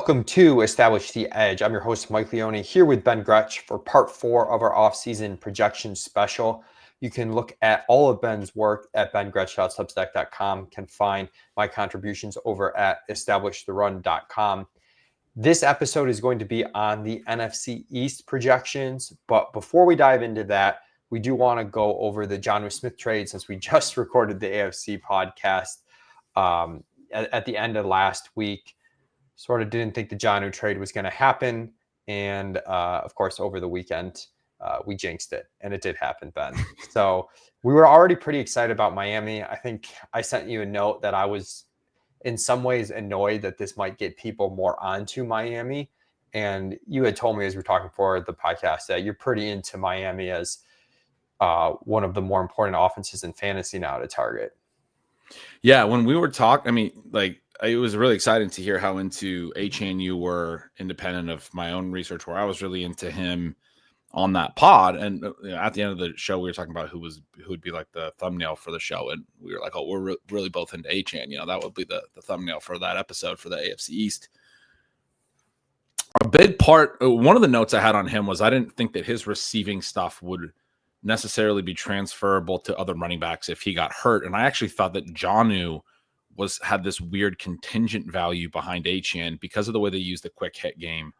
Welcome to Establish the Edge. I'm your host, Mike Leone, here with Ben Gretch for part 4 of our off-season projection special. You can look at all of Ben's work at bengretch.substack.com. Can find my contributions over at establishtherun.com. This episode is going to be on the NFC East projections, but before we dive into that, we do want to go over the Jonnu Smith trade since we just recorded the AFC podcast at the end of last week. Sort of didn't think the Jonnu trade was going to happen. And of course, over the weekend, we jinxed it. And it did happen, Ben. So we were already pretty excited about Miami. I think I sent you a note that I was in some ways annoyed that this might get people more onto Miami. And you had told me as we were talking for the podcast that you're pretty into Miami as one of the more important offenses in fantasy now to target. Yeah, when we were talking, it was really exciting to hear how into Achane you were, independent of my own research, where I was really into him on that pod. And at the end of the show, we were talking about who would be like the thumbnail for the show. And we were like, oh, we're really both into Achane. That would be the thumbnail for that episode for the AFC East. A big part, one of the notes I had on him was I didn't think that his receiving stuff would necessarily be transferable to other running backs if he got hurt. And I actually thought that Jonnu had this weird contingent value behind Achane because of the way they use the quick hit game.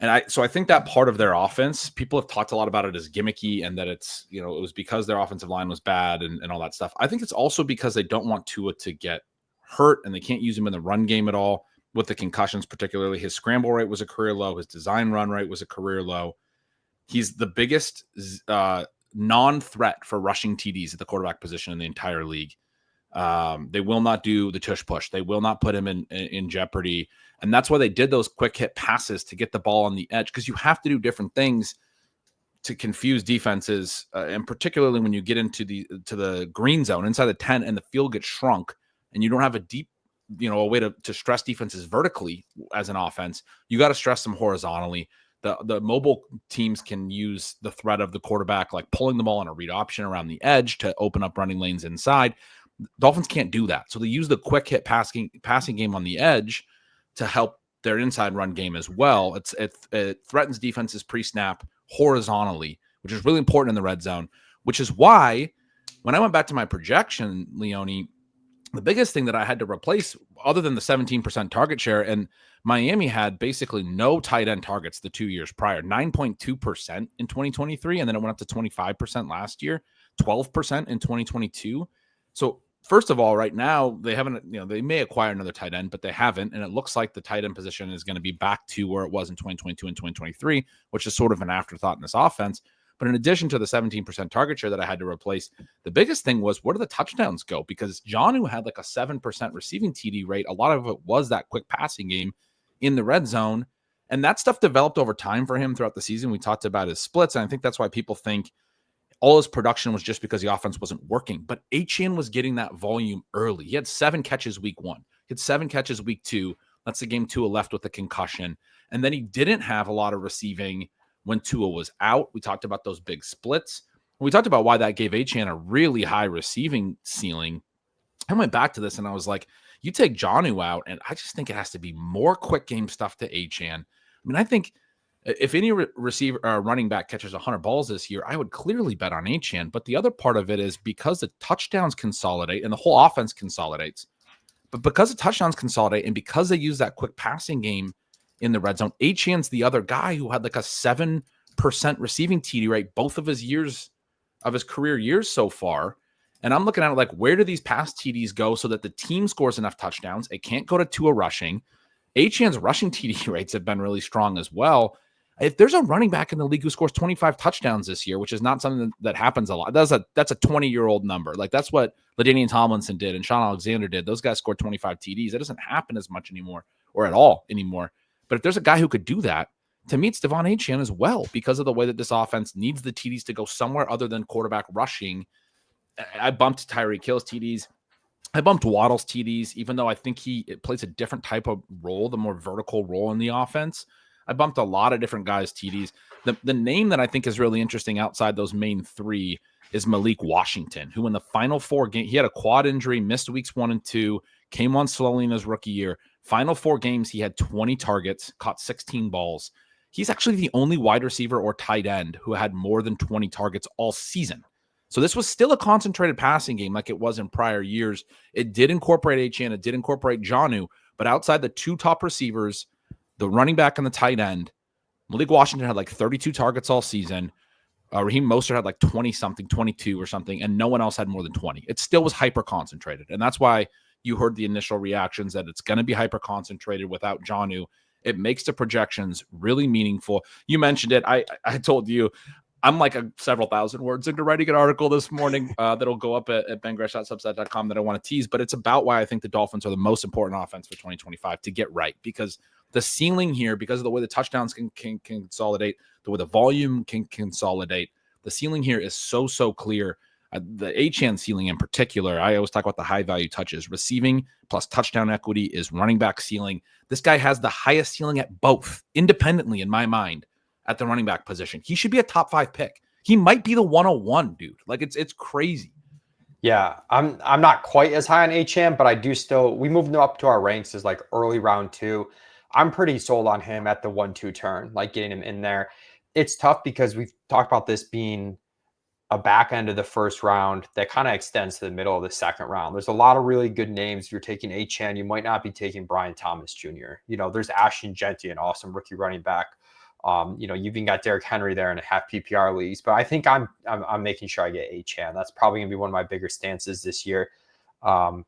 And I think that part of their offense, people have talked a lot about it as gimmicky and that it's, it was because their offensive line was bad and all that stuff. I think it's also because they don't want Tua to get hurt and they can't use him in the run game at all with the concussions, particularly. His scramble rate was a career low. His design run rate was a career low. He's the biggest non-threat for rushing TDs at the quarterback position in the entire league. They will not do the tush push. They will not put him in jeopardy. And that's why they did those quick hit passes to get the ball on the edge, because you have to do different things to confuse defenses. And particularly when you get into the green zone inside the 10 and the field gets shrunk and you don't have a deep, a way to stress defenses vertically as an offense, you got to stress them horizontally. The mobile teams can use the threat of the quarterback, like pulling the ball on a read option around the edge to open up running lanes inside. Dolphins can't do that. So they use the quick hit passing game on the edge to help their inside run game as well. It threatens defenses pre-snap horizontally, which is really important in the red zone, which is why when I went back to my projection, Leone, the biggest thing that I had to replace, other than the 17% target share, and Miami had basically no tight end targets the 2 years prior, 9.2% in 2023, and then it went up to 25% last year, 12% in 2022. So first of all, right now, they haven't, they may acquire another tight end, but they haven't. And it looks like the tight end position is going to be back to where it was in 2022 and 2023, which is sort of an afterthought in this offense. But in addition to the 17% target share that I had to replace, the biggest thing was, where do the touchdowns go? Because Jonnu had like a 7% receiving TD rate. A lot of it was that quick passing game in the red zone. And that stuff developed over time for him throughout the season. We talked about his splits. And I think that's why people think all his production was just because the offense wasn't working. But Achane was getting that volume early. He had 7 catches week 1. He had 7 catches week 2. That's the game Tua left with a concussion. And then he didn't have a lot of receiving when Tua was out. We talked about those big splits. We talked about why that gave Achane a really high receiving ceiling. I went back to this and I was like, you take Jonnu out, and I just think it has to be more quick game stuff to Achane. I think if any receiver running back catches 100 balls this year, I would clearly bet on Achane. But the other part of it is because the touchdowns consolidate and the whole offense consolidates. But because the touchdowns consolidate and because they use that quick passing game in the red zone, Achane's the other guy who had like a 7% receiving TD rate both of his career years so far. And I'm looking at it like, where do these past TDs go so that the team scores enough touchdowns? It can't go to Tua rushing. Achane's rushing TD rates have been really strong as well. If there's a running back in the league who scores 25 touchdowns this year, which is not something that happens a lot, that's a 20-year-old number. Like that's what LaDainian Tomlinson did and Sean Alexander did. Those guys scored 25 TDs. It doesn't happen as much anymore or at all anymore. But if there's a guy who could do that, to me, it's Devon Achane as well, because of the way that this offense needs the TDs to go somewhere other than quarterback rushing. I bumped Tyreek Hill's TDs. I bumped Waddle's TDs, even though I think he plays a different type of role, the more vertical role in the offense. I bumped a lot of different guys' TDs. The name that I think is really interesting outside those main 3 is Malik Washington, who in the final 4 games, he had a quad injury, missed weeks 1 and 2, came on slowly in his rookie year. Final 4 games, he had 20 targets, caught 16 balls. He's actually the only wide receiver or tight end who had more than 20 targets all season. So this was still a concentrated passing game like it was in prior years. It did incorporate Etienne, it did incorporate Jonnu, but outside the 2 top receivers, the running back and the tight end, Malik Washington had like 32 targets all season. Raheem Mostert had like 20-something, 22 or something, and no one else had more than 20. It still was hyper-concentrated, and that's why you heard the initial reactions that it's going to be hyper-concentrated without Jonnu. It makes the projections really meaningful. You mentioned it. I told you, I'm like several thousand words into writing an article this morning that'll go up at bengretch.substack.com that I want to tease, but it's about why I think the Dolphins are the most important offense for 2025 to get right, because the ceiling here, because of the way the touchdowns can consolidate, the way the volume can consolidate, the ceiling here is so clear. The Achane ceiling in particular, I always talk about the high value touches. Receiving plus touchdown equity is running back ceiling. This guy has the highest ceiling at both, independently in my mind, at the running back position. He should be a top 5 pick. He might be the 101, dude. Like it's crazy. Yeah, I'm not quite as high on Achane, but I do still, we moved him up to our ranks as like early round 2. I'm pretty sold on him at the 1-2 turn, like getting him in there. It's tough because we've talked about this being a back end of the first round that kind of extends to the middle of the second round. There's a lot of really good names. If you're taking Achane, you might not be taking Brian Thomas Jr. There's Ashton Genty, an awesome rookie running back. You've even got Derrick Henry there in a half PPR leagues, but I think I'm making sure I get Achane. That's probably gonna be one of my bigger stances this year. And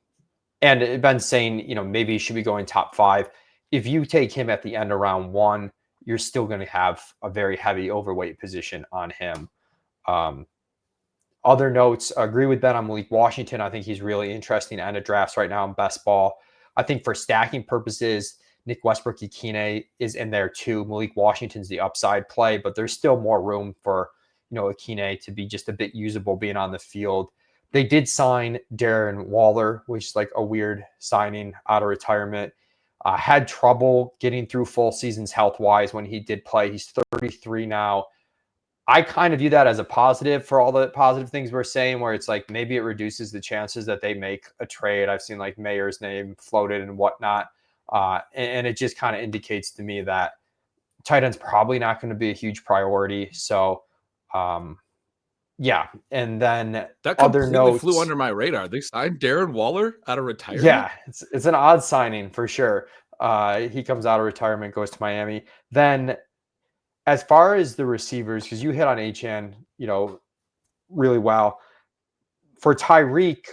Ben's saying, maybe he should be going top 5. If you take him at the end of round 1, you're still going to have a very heavy overweight position on him. Other notes, agree with Ben on Malik Washington. I think he's really interesting end of drafts right now in best ball. I think for stacking purposes, Nick Westbrook-Ikhine is in there too. Malik Washington's the upside play, but there's still more room for, Ikhine to be just a bit usable being on the field. They did sign Darren Waller, which is like a weird signing out of retirement. Had trouble getting through full seasons health-wise when he did play. He's 33 now. I kind of view that as a positive for all the positive things we're saying, where it's like maybe it reduces the chances that they make a trade. I've seen like Mayer's name floated and whatnot. And it just kind of indicates to me that tight end's probably not going to be a huge priority. So, yeah. And then that other notes flew under my radar. They signed Darren Waller out of retirement. Yeah, it's an odd signing for sure. He comes out of retirement, goes to Miami. Then as far as the receivers, because you hit on Achane, really well. For Tyreek,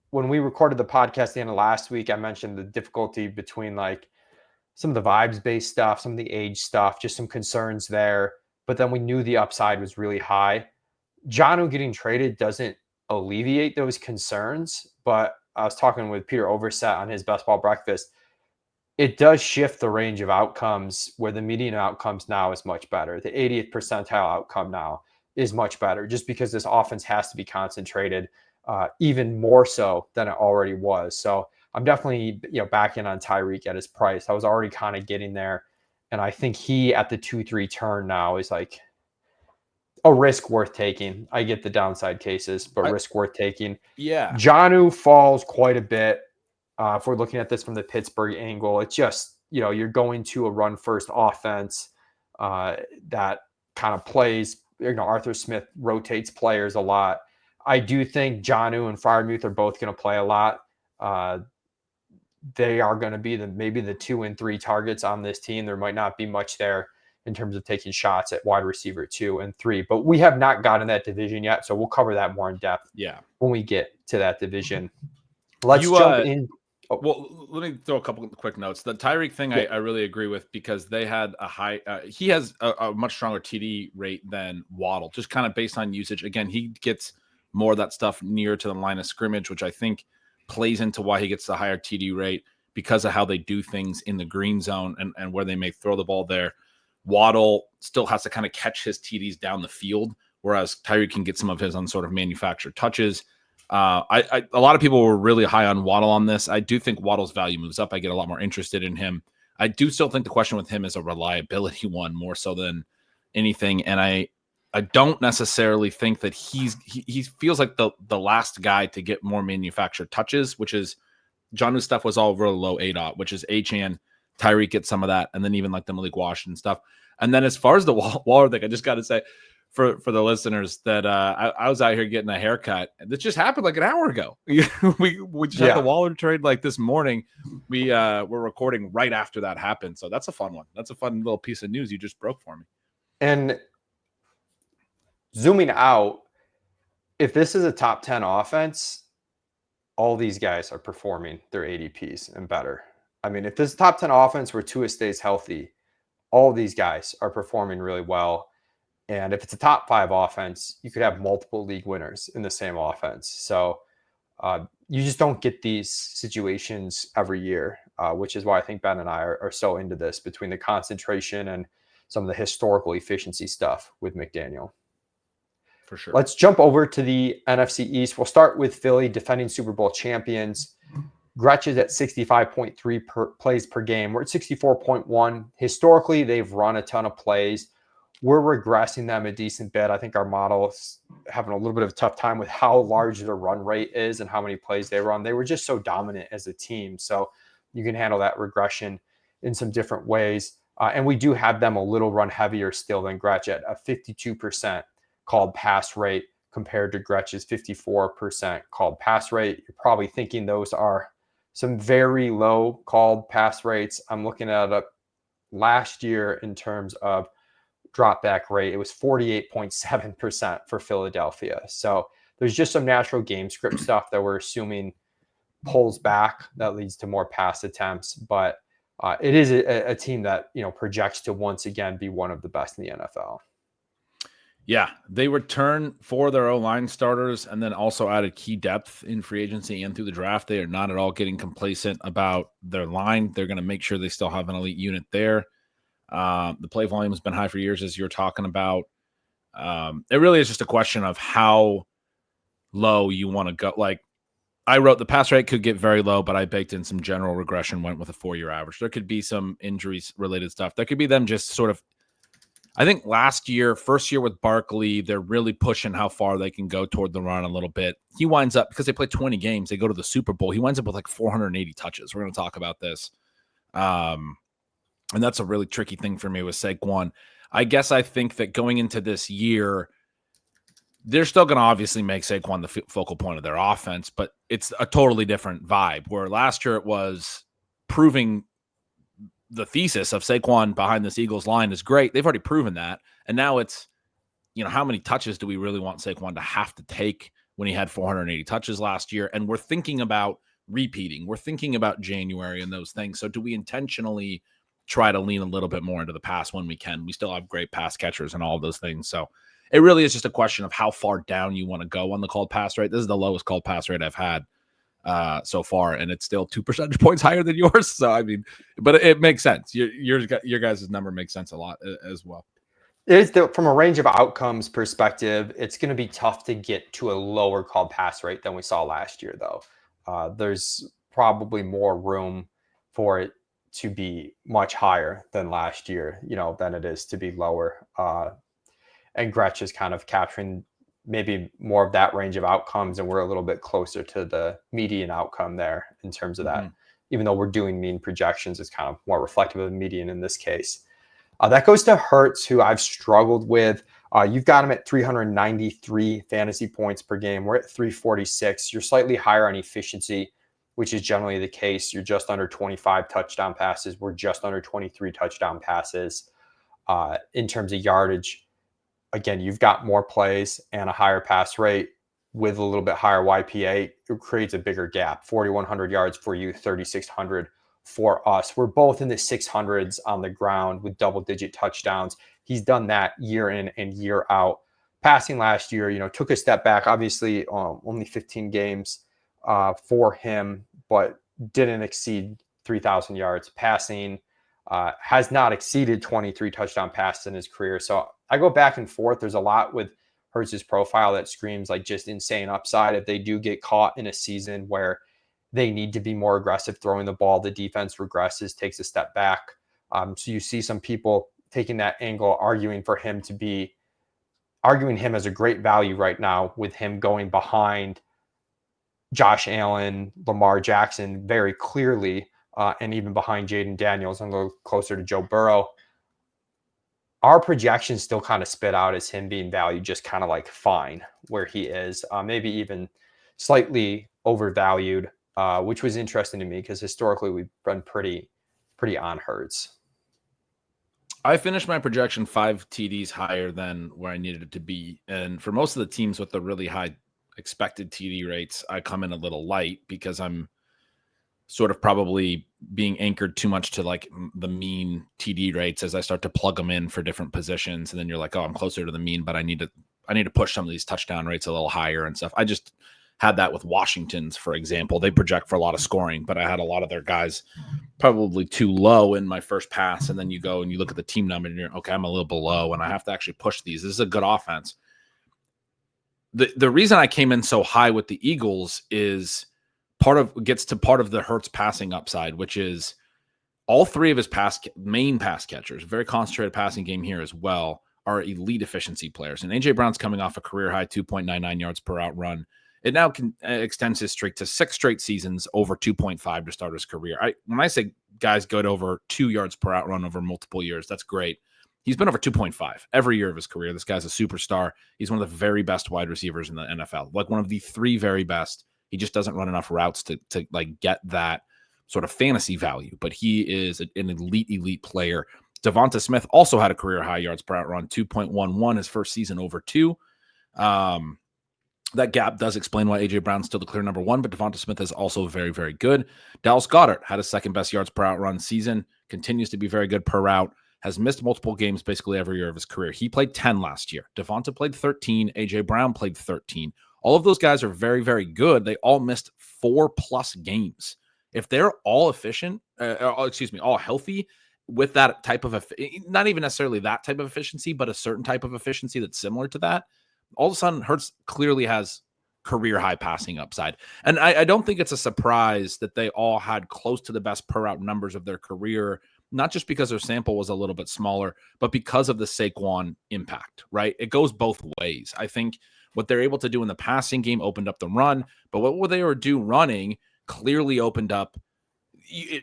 when we recorded the podcast the end of last week, I mentioned the difficulty between like some of the vibes-based stuff, some of the age stuff, just some concerns there. But then we knew the upside was really high. Jonnu getting traded doesn't alleviate those concerns, but I was talking with Peter Overset on his Best Ball Breakfast. It does shift the range of outcomes where the median outcomes now is much better. The 80th percentile outcome now is much better just because this offense has to be concentrated even more so than it already was. So I'm definitely back in on Tyreek at his price. I was already kind of getting there. And I think he at the 2-3 turn now is like a risk worth taking. I get the downside cases, but risk worth taking. Yeah. Jonnu falls quite a bit. If we're looking at this from the Pittsburgh angle, it's just, you're going to a run first offense that kind of plays, Arthur Smith rotates players a lot. I do think Jonnu and Freiermuth are both going to play a lot. They are going to be maybe the 2 and 3 targets on this team. There might not be much there in terms of taking shots at wide receiver 2 and 3, but we have not gotten that division yet. So we'll cover that more in depth when we get to that division. Let's jump in. Oh. Well, let me throw a couple of quick notes. The Tyreek thing, I really agree with because they had a high. He has a much stronger TD rate than Waddle, just kind of based on usage. Again, he gets more of that stuff near to the line of scrimmage, which I think plays into why he gets the higher TD rate because of how they do things in the green zone and where they may throw the ball there. Waddle still has to kind of catch his TDs down the field, whereas Tyreek can get some of his on sort of manufactured touches. A lot of people were really high on Waddle on this. I do think Waddle's value moves up. I get a lot more interested in him. I do still think the question with him is a reliability one more so than anything. And I don't necessarily think that he feels like the last guy to get more manufactured touches, which is Jonnu's stuff was all really low ADOT, which is Achane, Tyreek gets some of that, and then even like the Malik Washington stuff. And then as far as the Waller thing, I just got to say for the listeners that I was out here getting a haircut. This just happened like an hour ago. we just had the Waller trade like this morning. We were recording right after that happened. So that's a fun one. That's a fun little piece of news you just broke for me. And zooming out, if this is a top 10 offense, all these guys are performing their ADPs and better. I mean, if this is top 10 offense where Tua stays healthy, all these guys are performing really well. And if it's a top 5 offense, you could have multiple league winners in the same offense. So you just don't get these situations every year, which is why I think Ben and I are so into this, between the concentration and some of the historical efficiency stuff with McDaniel. For sure. Let's jump over to the NFC East. We'll start with Philly, defending Super Bowl champions. Gretch is at 65.3 plays per game. We're at 64.1. Historically, they've run a ton of plays. We're regressing them a decent bit. I think our model is having a little bit of a tough time with how large their run rate is and how many plays they run. They were just so dominant as a team. So you can handle that regression in some different ways. And we do have them a little run heavier still than Gretch at a 52% called pass rate compared to Gretch's 54% called pass rate. You're probably thinking those are some very low called pass rates. I'm looking at it last year in terms of drop back rate. It was 48.7% for Philadelphia. So there's just some natural game script stuff that we're assuming pulls back that leads to more pass attempts. But it is a team that, projects to once again be one of the best in the NFL. Yeah, they return for their O-line starters and then also added key depth in free agency and through the draft. They are not at all getting complacent about their line. They're going to make sure they still have an elite unit there. The play volume has been high for years, as you're talking about. It really is just a question of how low you want to go. Like I wrote, the pass rate could get very low, but I baked in some general regression, went with a 4-year average. There could be some injuries related stuff. There could be them just sort of, I think last year, first year with Barkley, they're really pushing how far they can go toward the run a little bit. He winds up, because they play 20 games, they go to the Super Bowl. He winds up with like 480 touches. We're going to talk about this. And that's a really tricky thing for me with Saquon. I guess I think that going into this year, they're still going to obviously make Saquon the focal point of their offense, but it's a totally different vibe. Where last year it was proving the thesis of Saquon behind this Eagles line is great. They've already proven that. And now it's, how many touches do we really want Saquon to have to take when he had 480 touches last year? And we're thinking about repeating. We're thinking about January and those things. So do we intentionally try to lean a little bit more into the pass when we can? We still have great pass catchers and all of those things. So it really is just a question of how far down you want to go on the called pass rate. This is the lowest called pass rate I've had so far, and it's still 2 percentage points higher than yours. So I mean, but it makes sense. Your guys' number makes sense a lot as well. It is from a range of outcomes perspective, it's going to be tough to get to a lower called pass rate than we saw last year, though. There's probably more room for it to be much higher than last year, than it is to be lower. And Gretch is kind of capturing maybe more of that range of outcomes, and we're a little bit closer to the median outcome there in terms of that. Even though we're doing mean projections, it's kind of more reflective of the median in this case. That goes to Hurts, who I've struggled with. You've got him at 393 fantasy points per game. We're at 346. You're slightly higher on efficiency, which is generally the case. You're just under 25 touchdown passes. We're just under 23 touchdown passes. In terms of yardage, again, you've got more plays and a higher pass rate with a little bit higher YPA. It creates a bigger gap. 4,100 yards for you, 3,600 for us. We're both in the 600s on the ground with double-digit touchdowns. He's done that year in and year out. Passing last year, took a step back. Obviously, only 15 games for him, but didn't exceed 3,000 yards passing. Has not exceeded 23 touchdown passes in his career. So I go back and forth. There's a lot with Hurts' profile that screams like just insane upside. If they do get caught in a season where they need to be more aggressive throwing the ball, the defense regresses, takes a step back. So you see some people taking that angle, arguing him as a great value right now with him going behind Josh Allen, Lamar Jackson very clearly, and even behind Jaden Daniels and a little closer to Joe Burrow. Our projections still kind of spit out as him being valued just kind of like fine where he is, maybe even slightly overvalued, which was interesting to me because historically we've been pretty on Hurts. I finished my projection 5 TDs higher than where I needed it to be. And for most of the teams with the really high expected TD rates, I come in a little light because I'm sort of probably being anchored too much to like the mean TD rates as I start to plug them in for different positions. And then you're like, oh, I'm closer to the mean, but I need to push some of these touchdown rates a little higher and stuff. I just had that with Washington's, for example. They project for a lot of scoring, but I had a lot of their guys probably too low in my first pass. And then you go and you look at the team number and you're okay, I'm a little below and I have to actually push these. This is a good offense. The reason I came in so high with the Eagles is part of the Hurts passing upside, which is all 3 of his main pass catchers, very concentrated passing game here as well, are elite efficiency players. And A.J. Brown's coming off a career-high 2.99 yards per out run. It now extends his streak to 6 straight seasons over 2.5 to start his career. When I say guys go to over 2 yards per out run over multiple years, that's great. He's been over 2.5 every year of his career. This guy's a superstar. He's one of the very best wide receivers in the NFL, like one of the 3 very best. He just doesn't run enough routes to like get that sort of fantasy value, but he is an elite player. Devonta Smith also had a career high yards per out run, 2.11 his first season over 2. That gap does explain why A.J. Brown's still the clear number 1, but Devonta Smith is also very, very good. Dallas Goedert had his second best yards per out run season, continues to be very good per route, has missed multiple games basically every year of his career. He played 10 last year. Devonta played 13. A.J. Brown played 13. All of those guys are very, very good. They all missed 4+ games. If they're all efficient, all healthy with that type of, not even necessarily that type of efficiency, but a certain type of efficiency that's similar to that, all of a sudden Hurts clearly has career high passing upside. And I don't think it's a surprise that they all had close to the best per route numbers of their career, not just because their sample was a little bit smaller, but because of the Saquon impact, right? It goes both ways. I think what they're able to do in the passing game opened up the run, but what they were doing running clearly opened up.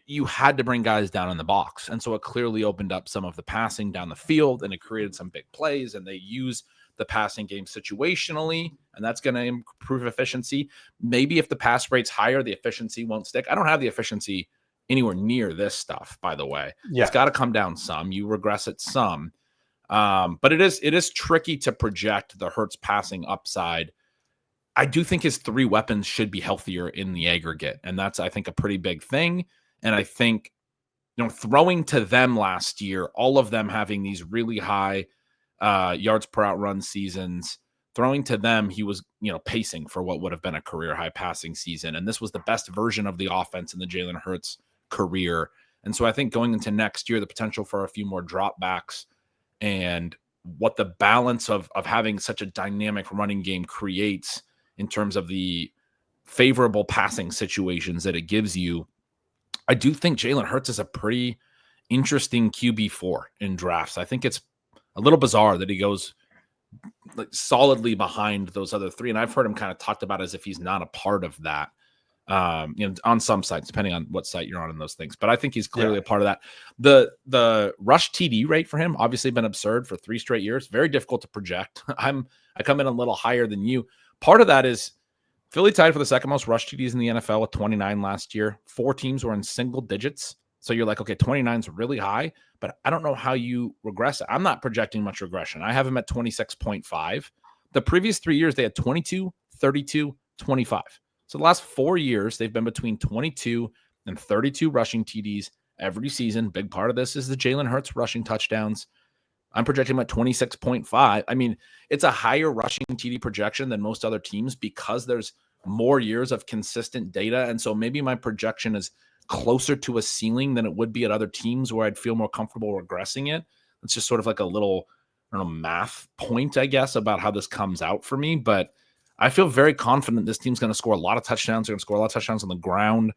You had to bring guys down in the box. And so it clearly opened up some of the passing down the field and it created some big plays, and they use the passing game situationally, and that's going to improve efficiency. Maybe if the pass rate's higher, the efficiency won't stick. I don't have the efficiency anywhere near this stuff, by the way. Yeah. It's got to come down some. You regress it some. But it is tricky to project the Hurts passing upside. I do think his 3 weapons should be healthier in the aggregate, and that's, I think, a pretty big thing. And I think, throwing to them last year, all of them having these really high yards per out run seasons, throwing to them, he was, pacing for what would have been a career high passing season. And this was the best version of the offense in the Jalen Hurts career. And so I think going into next year, the potential for a few more dropbacks and what the balance of having such a dynamic running game creates in terms of the favorable passing situations that it gives you. I do think Jalen Hurts is a pretty interesting QB4 in drafts. I think it's a little bizarre that he goes like solidly behind those other 3. And I've heard him kind of talked about as if he's not a part of that, on some sites, depending on what site you're on and those things. But I think he's clearly a part of that. The rush TD rate for him obviously been absurd for 3 straight years. Very difficult to project. I come in a little higher than you. Part of that is Philly tied for the second most rush TDs in the NFL with 29 last year. 4 teams were in single digits. So you're like, okay, 29 is really high, but I don't know how you regress it. I'm not projecting much regression. I have him at 26.5. The previous 3 years, they had 22, 32, 25. So the last 4 years, they've been between 22 and 32 rushing TDs every season. Big part of this is the Jalen Hurts rushing touchdowns. I'm projecting him at 26.5. I mean, it's a higher rushing TD projection than most other teams because there's more years of consistent data. And so maybe my projection is closer to a ceiling than it would be at other teams where I'd feel more comfortable regressing it. It's just sort of like a little, math point, I guess, about how this comes out for me. But I feel very confident this team's going to score a lot of touchdowns. They're going to score a lot of touchdowns on the ground.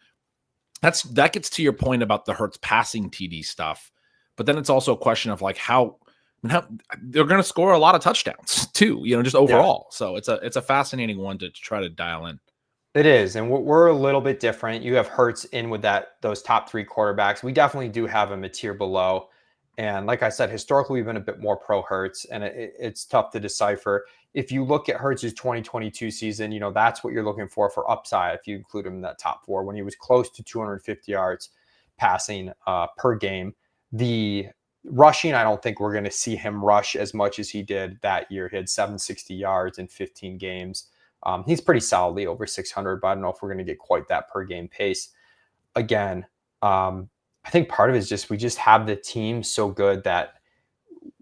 That gets to your point about the Hurts passing TD stuff. But then it's also a question of like how they're going to score a lot of touchdowns too, just overall. Yeah. So it's a fascinating one to try to dial in. It is, and we're a little bit different. You have Hurts in with those top 3 quarterbacks. We definitely do have him a tier below, and like I said, historically, we've been a bit more pro Hurts, and it's tough to decipher. If you look at Hurts' 2022 season, that's what you're looking for upside if you include him in that top 4, when he was close to 250 yards passing per game. The rushing, I don't think we're going to see him rush as much as he did that year. He had 760 yards in 15 games. He's pretty solidly over 600, but I don't know if we're going to get quite that per game pace. Again, I think part of it is just we just have the team so good that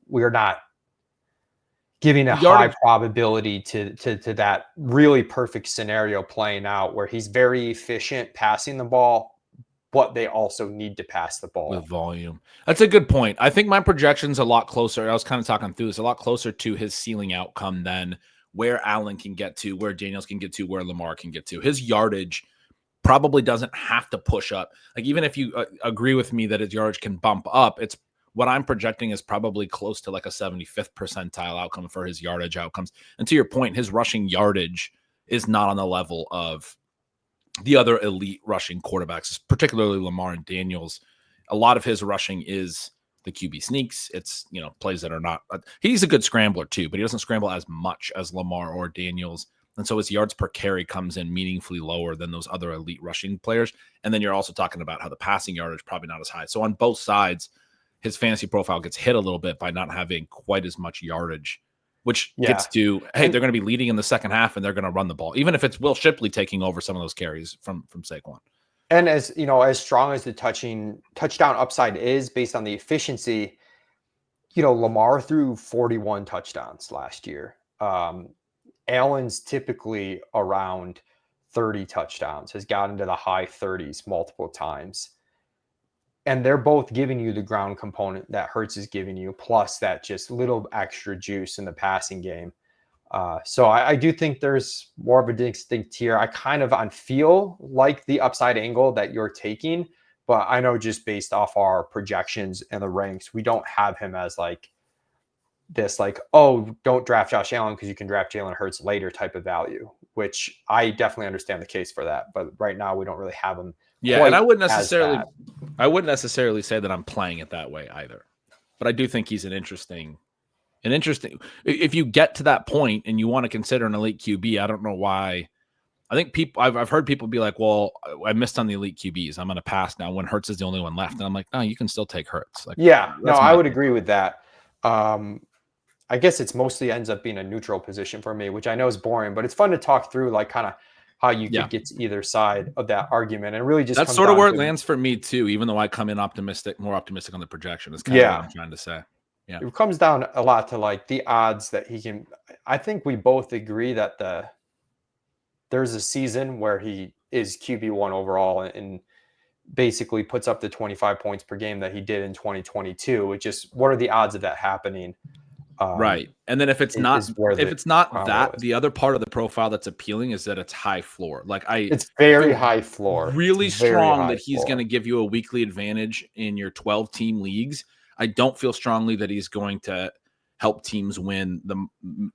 we're not giving a high probability to that really perfect scenario playing out where he's very efficient passing the ball, but they also need to pass the ball. With volume. That's a good point. I think my projection's a lot closer. I was kind of talking through this, a lot closer to his ceiling outcome than where Allen can get to, where Daniels can get to, where Lamar can get to. His yardage probably doesn't have to push up. Like, even if you agree with me that his yardage can bump up, it's what I'm projecting is probably close to like a 75th percentile outcome for his yardage outcomes. And to your point, his rushing yardage is not on the level of the other elite rushing quarterbacks, particularly Lamar and Daniels. A lot of his rushing is the QB sneaks. It's, plays that are not, he's a good scrambler too, but he doesn't scramble as much as Lamar or Daniels. And so his yards per carry comes in meaningfully lower than those other elite rushing players. And then you're also talking about how the passing yardage probably not as high. So on both sides, his fantasy profile gets hit a little bit by not having quite as much yardage, which gets to, hey, they're going to be leading in the second half and they're going to run the ball, even if it's Will Shipley taking over some of those carries from Saquon. And as strong as the touchdown upside is based on the efficiency, Lamar threw 41 touchdowns last year. Allen's typically around 30 touchdowns, has gotten to the high 30s multiple times. And they're both giving you the ground component that Hurts is giving you, plus that just little extra juice in the passing game. So I do think there's more of a distinct tier. I kind of feel like the upside angle that you're taking, but I know just based off our projections and the ranks, we don't have him as like this, like, oh, don't draft Josh Allen because you can draft Jalen Hurts later type of value, which I definitely understand the case for that. But right now we don't really have him. Yeah, and I wouldn't necessarily say that I'm playing it that way either. But I do think he's an interesting. If you get to that point and you want to consider an elite QB, I don't know why. I think I've heard people be like, well, I missed on the elite QBs. I'm going to pass now when Hurts is the only one left. And I'm like, no, you can still take Hurts. Like, yeah, no, I would agree with that. I guess it's mostly ends up being a neutral position for me, which I know is boring, but it's fun to talk through, like kind of how you could get to either side of that argument. And really just that's sort of where it lands for me too, even though I come in more optimistic on the projection is kind of what I'm trying to say. Yeah. It comes down a lot to like the odds that he can. I think we both agree that there's a season where he is QB1 overall and basically puts up the 25 points per game that he did in 2022. It's just, what are the odds of that happening? Right. And then if it's not that, the other part of the profile that's appealing is that it's high floor. Like it's very high floor. Really strong that he's going to give you a weekly advantage in your 12-team leagues. I don't feel strongly that he's going to help teams win the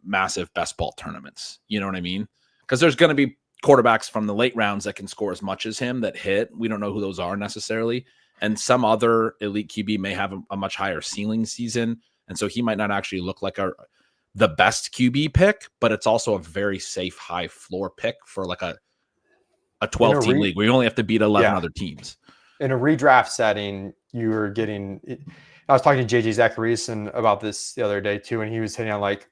massive best ball tournaments. You know what I mean? Because there's going to be quarterbacks from the late rounds that can score as much as him that hit. We don't know who those are necessarily. And some other elite QB may have a much higher ceiling season. And so he might not actually look like the best QB pick, but it's also a very safe high floor pick for like a 12-team league where you only have to beat 11 other teams. In a redraft setting, you were getting – I was talking to JJ Zachariason about this the other day too, and he was hitting on like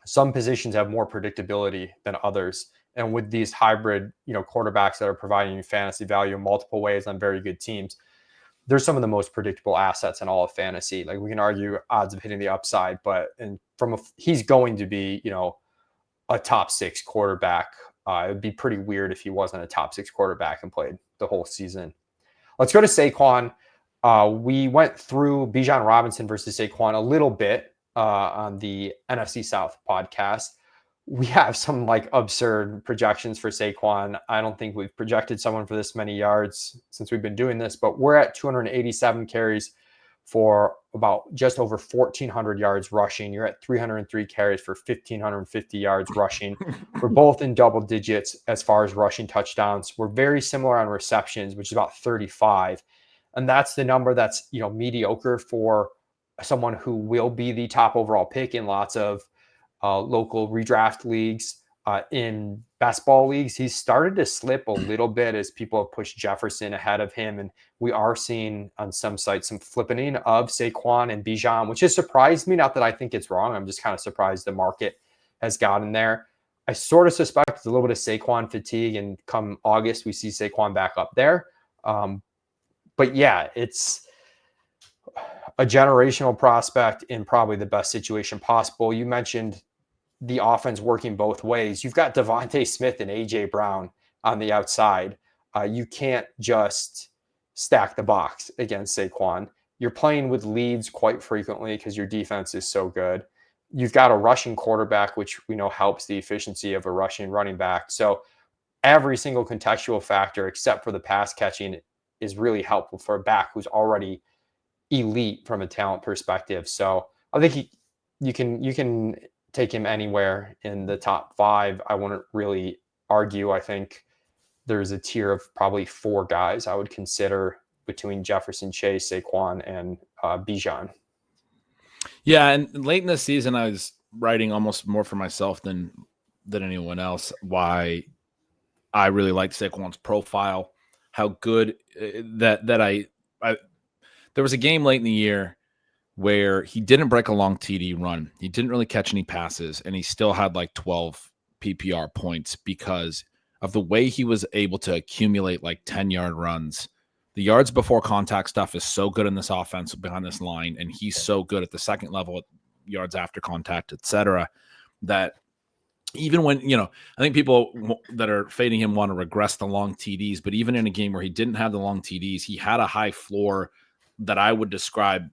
some positions have more predictability than others. And with these hybrid, quarterbacks that are providing you fantasy value in multiple ways on very good teams, they're some of the most predictable assets in all of fantasy. Like, we can argue odds of hitting the upside, but he's going to be, a top 6 quarterback. It would be pretty weird if he wasn't a top 6 quarterback and played the whole season. Let's go to Saquon. We went through Bijan Robinson versus Saquon a little bit on the NFC South podcast. We have some like absurd projections for Saquon. I don't think we've projected someone for this many yards since we've been doing this, but we're at 287 carries, for about just over 1,400 yards rushing. You're at 303 carries for 1,550 yards rushing. We're both in double digits as far as rushing touchdowns. We're very similar on receptions, which is about 35. And that's the number that's, mediocre for someone who will be the top overall pick in lots of local redraft leagues. In best ball leagues, he's started to slip a little bit as people have pushed Jefferson ahead of him. And we are seeing on some sites some flippening of Saquon and Bijan, which has surprised me. Not that I think it's wrong. I'm just kind of surprised the market has gotten there. I sort of suspect it's a little bit of Saquon fatigue, and come August, we see Saquon back up there. But yeah, it's a generational prospect in probably the best situation possible. You mentioned the offense working both ways. You've got Devontae Smith and A.J. Brown on the outside. You can't just stack the box against Saquon. You're playing with leads quite frequently because your defense is so good. You've got a rushing quarterback, which we know helps the efficiency of a rushing running back. So every single contextual factor, except for the pass catching, is really helpful for a back who's already elite from a talent perspective. So I think you can take him anywhere in the top 5. I wouldn't really argue. I think there's a tier of probably 4 guys I would consider between Jefferson, Chase, Saquon, and Bijan. Yeah, and late in the season, I was writing almost more for myself than anyone else why I really liked Saquon's profile, how good that I there was a game late in the year where he didn't break a long TD run. He didn't really catch any passes, and he still had like 12 PPR points because of the way he was able to accumulate like 10-yard runs. The yards before contact stuff is so good in this offense behind this line, and he's so good at the second level, yards after contact, etc., that even when, I think people that are fading him want to regress the long TDs, but even in a game where he didn't have the long TDs, he had a high floor that I would describe.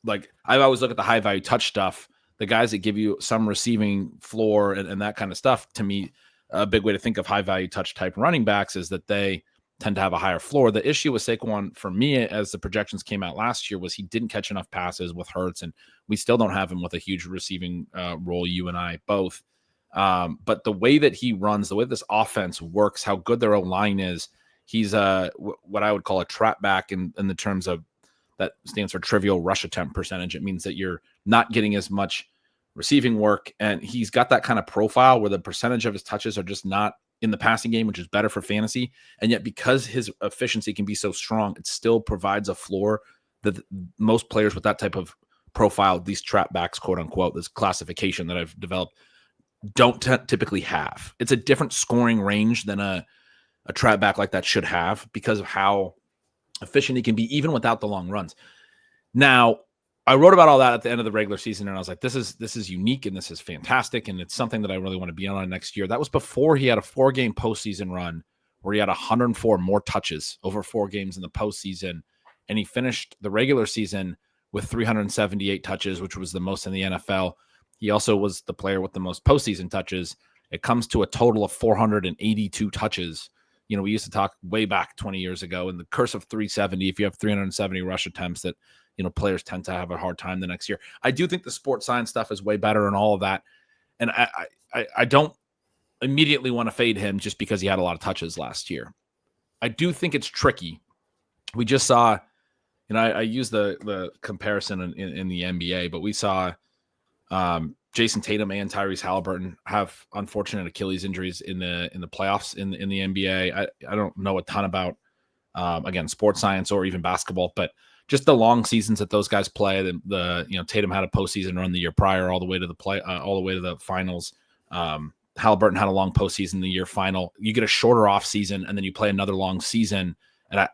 Like, I always look at the high value touch stuff, the guys that give you some receiving floor and that kind of stuff. To me, a big way to think of high value touch type running backs is that they tend to have a higher floor. The issue with Saquon for me, as the projections came out last year, was he didn't catch enough passes with Hurts, and we still don't have him with a huge receiving role, you and I both. But the way that he runs, the way this offense works, how good their O-line is, he's what I would call a trap back in the terms of, that stands for trivial rush attempt percentage. It means that you're not getting as much receiving work. And he's got that kind of profile where the percentage of his touches are just not in the passing game, which is better for fantasy. And yet, because his efficiency can be so strong, it still provides a floor that most players with that type of profile, these trap backs, quote unquote, this classification that I've developed, don't typically have. It's a different scoring range than a trap back like that should have, because of how efficient he can be even without the long runs. Now, I wrote about all that at the end of the regular season, and I was like, this is unique, and this is fantastic, and it's something that I really want to be on next year. That was before he had a 4-game postseason run where he had 104 more touches over 4 games in the postseason, and he finished the regular season with 378 touches, which was the most in the NFL. He also was the player with the most postseason touches. It comes to a total of 482 touches. We used to talk way back 20 years ago, and the curse of 370, if you have 370 rush attempts, that, players tend to have a hard time the next year. I do think the sports science stuff is way better and all of that. And I don't immediately want to fade him just because he had a lot of touches last year. I do think it's tricky. We just saw, I use the comparison in the NBA, but we saw Jason Tatum and Tyrese Halliburton have unfortunate Achilles injuries in the playoffs in the NBA. I don't know a ton about again, sports science or even basketball, but just the long seasons that those guys play. Tatum had a postseason run the year prior, all the way to the finals. Halliburton had a long postseason the year final. You get a shorter off season, and then you play another long season, and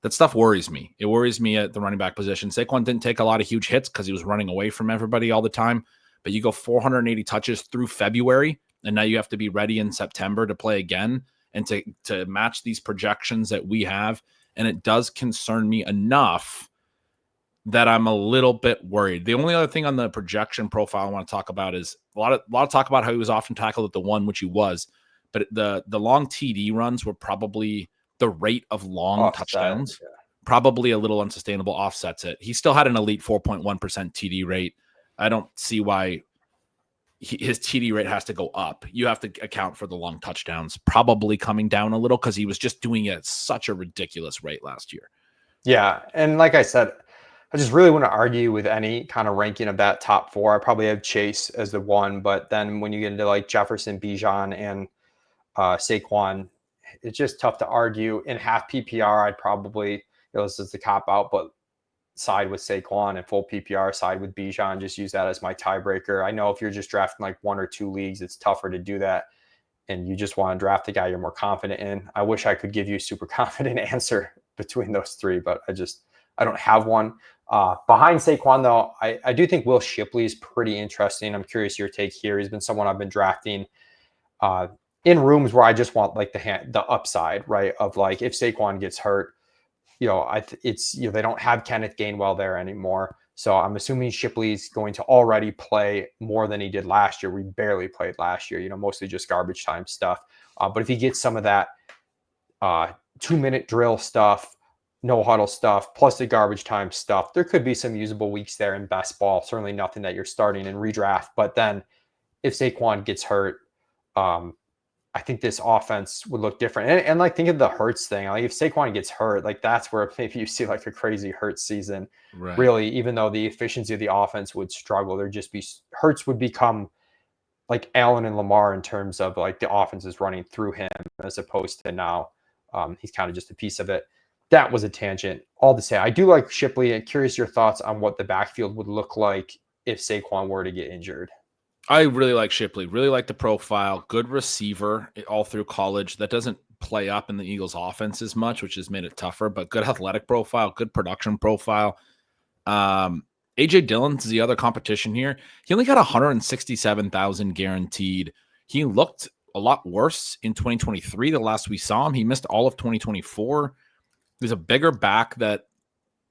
that stuff worries me. It worries me at the running back position. Saquon didn't take a lot of huge hits because he was running away from everybody all the time. But you go 480 touches through February, and now you have to be ready in September to play again and to match these projections that we have. And it does concern me enough that I'm a little bit worried. The only other thing on the projection profile I want to talk about is a lot of talk about how he was often tackled at the 1, which he was, but the long TD runs were probably the rate of long touchdowns. probably a little unsustainable, offsets it. He still had an elite 4.1% TD rate. I don't see why his TD rate has to go up. You have to account for the long touchdowns probably coming down a little because he was just doing it at such a ridiculous rate last year. Yeah. And like I said, I just really want to argue with any kind of ranking of that top 4. I probably have Chase as the 1, but then when you get into like Jefferson, Bijan, and Saquon, it's just tough to argue. In half PPR, I'd probably, this is the cop out, but side with Saquon, and full PPR side with Bijan. Just use that as my tiebreaker. I know if you're just drafting like 1 or 2 leagues, it's tougher to do that, and you just want to draft the guy you're more confident in. I wish I could give you a super confident answer between those 3, but I don't have one. Behind Saquon, though, I do think Will Shipley is pretty interesting. I'm curious your take here. He's been someone I've been drafting in rooms where I just want like the upside, right? Of like, if Saquon gets hurt, they don't have Kenneth Gainwell there anymore. So I'm assuming Shipley's going to already play more than he did last year. We barely played last year, mostly just garbage time stuff. But if he gets some of that 2-minute drill stuff, no huddle stuff, plus the garbage time stuff, there could be some usable weeks there in best ball. Certainly nothing that you're starting in redraft. But then if Saquon gets hurt, I think this offense would look different. And like, think of the Hurts thing. Like, if Saquon gets hurt, like, that's where maybe you see like a crazy Hurts season. Right. Really, even though the efficiency of the offense would struggle, Hurts would become like Allen and Lamar in terms of like the offense is running through him, as opposed to now he's kind of just a piece of it. That was a tangent. All to say, I do like Shipley. And curious your thoughts on what the backfield would look like if Saquon were to get injured. I really like Shipley, really like the profile, good receiver all through college. That doesn't play up in the Eagles offense as much, which has made it tougher, but good athletic profile, good production profile. AJ Dillon's the other competition here. He only got 167,000 guaranteed. He looked a lot worse in 2023. The last we saw him, he missed all of 2024. He's a bigger back that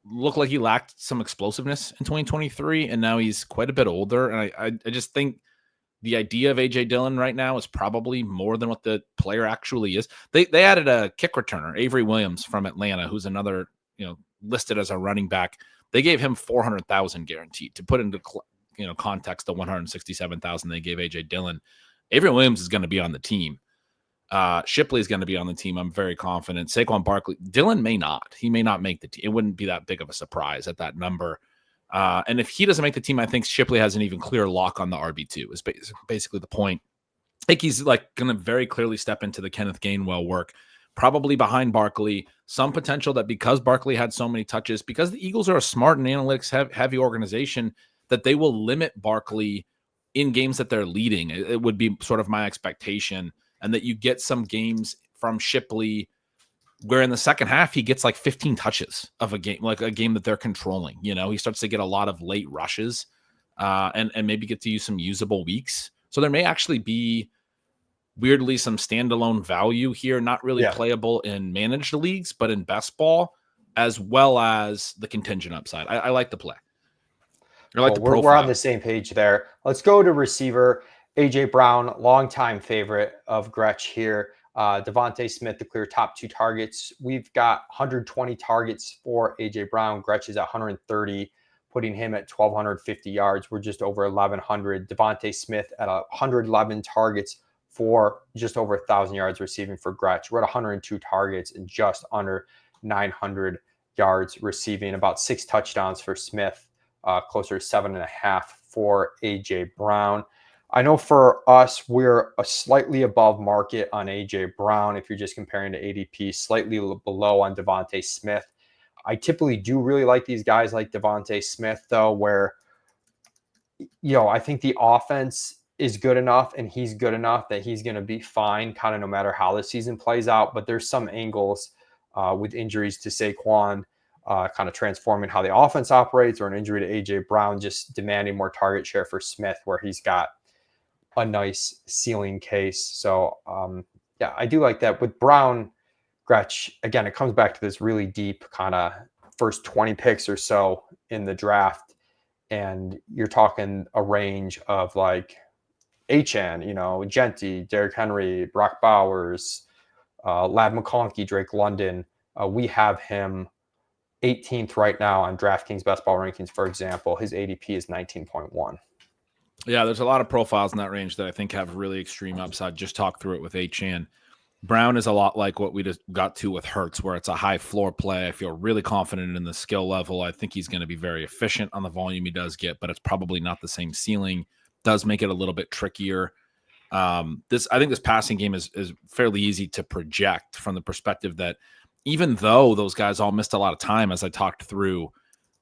looked like he lacked some explosiveness in 2023, and now he's quite a bit older. And I just think the idea of AJ Dillon right now is probably more than what the player actually is. They added a kick returner, Avery Williams from Atlanta, who's another, listed as a running back. They gave him 400,000 guaranteed. To put into context, the 167,000 they gave AJ Dillon. Avery Williams is going to be on the team. Shipley is going to be on the team. I'm very confident. Saquon Barkley, Dillon may not. He may not make the team. It wouldn't be that big of a surprise at that number. And if he doesn't make the team, I think Shipley has an even clearer lock on the RB2 is basically the point. I think he's like going to very clearly step into the Kenneth Gainwell work, probably behind Barkley. Some potential that because Barkley had so many touches, because the Eagles are a smart and analytics heavy organization, that they will limit Barkley in games that they're leading. It would be sort of my expectation, and that you get some games from Shipley where in the second half he gets like 15 touches of a game, like a game that they're controlling. He starts to get a lot of late rushes and maybe get to use some usable weeks. So there may actually be weirdly some standalone value here, not really playable in managed leagues, but in best ball, as well as the contingent upside. I like the play. I like the profile. We're on the same page there. Let's go to receiver. AJ Brown, longtime favorite of Gretch here. Devontae Smith, the clear top 2 targets. We've got 120 targets for AJ Brown. Gretch is at 130, putting him at 1,250 yards. We're just over 1,100. Devontae Smith at 111 targets for just over 1,000 yards receiving for Gretch. We're at 102 targets and just under 900 yards receiving. About 6 touchdowns for Smith, closer to 7.5 for AJ Brown. I know for us, we're a slightly above market on AJ Brown. If you're just comparing to ADP, slightly below on Devontae Smith. I typically do really like these guys like Devontae Smith, though, where, I think the offense is good enough and he's good enough that he's going to be fine kind of no matter how the season plays out. But there's some angles with injuries to Saquon kind of transforming how the offense operates, or an injury to AJ Brown just demanding more target share for Smith, where he's got a nice ceiling case. So I do like that. With Brown, Gretch, again, it comes back to this really deep kind of first 20 picks or so in the draft. And you're talking a range of like Achan, Genty, Derrick Henry, Brock Bowers, Ladd McConkey, Drake London. We have him 18th right now on DraftKings Best Ball Rankings, for example. His ADP is 19.1. Yeah, there's a lot of profiles in that range that I think have really extreme upside. Just talk through it with H-Chan. Brown is a lot like what we just got to with Hurts, where it's a high floor play. I feel really confident in the skill level. I think he's going to be very efficient on the volume he does get, but it's probably not the same ceiling. Does make it a little bit trickier. I think this passing game is fairly easy to project from the perspective that even though those guys all missed a lot of time, as I talked through,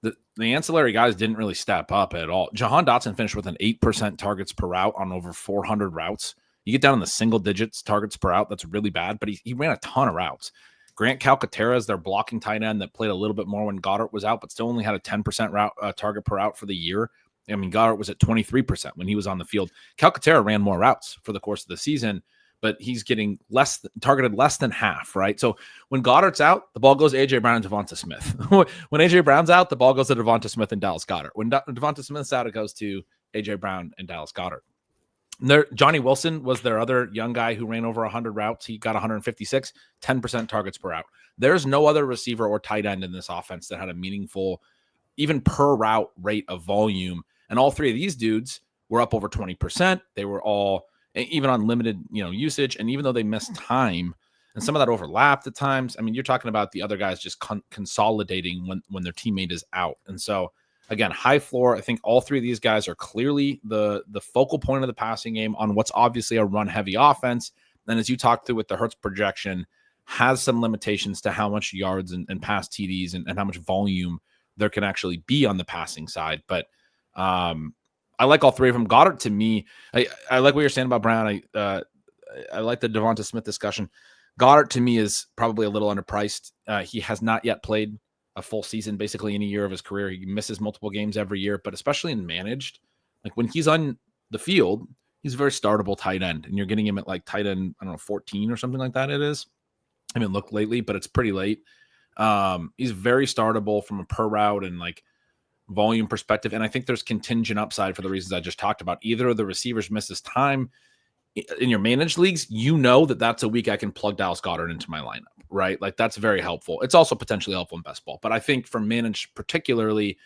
the ancillary guys didn't really step up at all. Jahan Dotson finished with an 8% targets per route on over 400 routes. You get down in the single digits targets per route, that's really bad, but he ran a ton of routes. Grant Calcaterra is their blocking tight end that played a little bit more when Goddard was out, but still only had a 10% route target per route for the year. I mean, Goddard was at 23% when he was on the field. Calcaterra ran more routes for the course of the season, but he's getting targeted less than half, right? So when Goddard's out, the ball goes to A.J. Brown and Devonta Smith. When A.J. Brown's out, the ball goes to Devonta Smith and Dallas Goedert. When Devonta Smith's out, it goes to A.J. Brown and Dallas Goedert. Johnny Wilson was their other young guy who ran over 100 routes. He got 156, 10% targets per route. There's no other receiver or tight end in this offense that had a meaningful, even per route rate of volume. And all three of these dudes were up over 20%. They were all even on limited, usage. And even though they missed time and some of that overlapped at times, I mean, you're talking about the other guys just consolidating when their teammate is out. And so again, high floor. I think all three of these guys are clearly the focal point of the passing game on what's obviously a run-heavy offense. Then as you talked through with the Hurts projection, has some limitations to how much yards and pass TDs and how much volume there can actually be on the passing side. But I like all three of them. Goddard, to me, I like what you're saying about Brown. I like the Devonta Smith discussion. Goddard, to me, is probably a little underpriced. He has not yet played a full season, basically in a year of his career. He misses multiple games every year, but especially in managed, like when he's on the field, he's a very startable tight end, and you're getting him at like tight end, 14 or something like that. It is. I haven't looked lately, but it's pretty late. He's very startable from a per route and like volume perspective. And I think there's contingent upside for the reasons I just talked about. Either of the receivers misses time in your managed leagues, that's a week I can plug Dallas Goedert into my lineup, right? Like that's very helpful. It's also potentially helpful in best ball, but I think for managed particularly,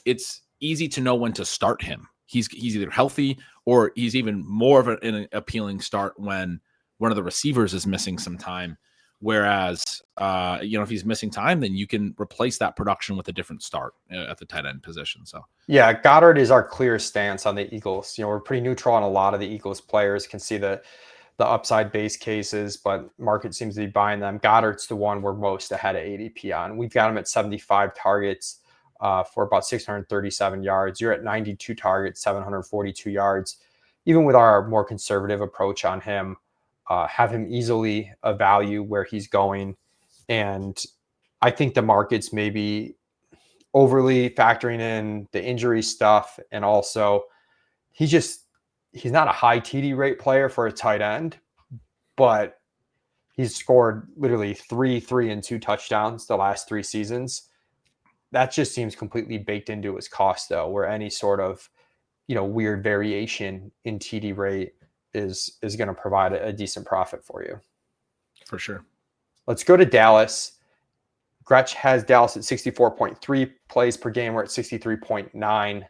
it's easy to know when to start him. He's either healthy or he's even more of an appealing start when one of the receivers is missing some time. Whereas, if he's missing time, then you can replace that production with a different start at the tight end position. So, yeah, Goddard is our clear stance on the Eagles. We're pretty neutral on a lot of the Eagles players. Can see the upside base cases, but market seems to be buying them. Goddard's the one we're most ahead of ADP on. We've got him at 75 targets for about 637 yards. You're at 92 targets, 742 yards. Even with our more conservative approach on him, have him easily a value where he's going. And I think the market's maybe overly factoring in the injury stuff. And also he's not a high TD rate player for a tight end, but he's scored literally 3 and 2 touchdowns the last 3 seasons. That just seems completely baked into his cost though, where any sort of, weird variation in TD rate is going to provide a decent profit for you. For sure. Let's go to Dallas. Gretch has Dallas at 64.3 plays per game. We're at 63.9.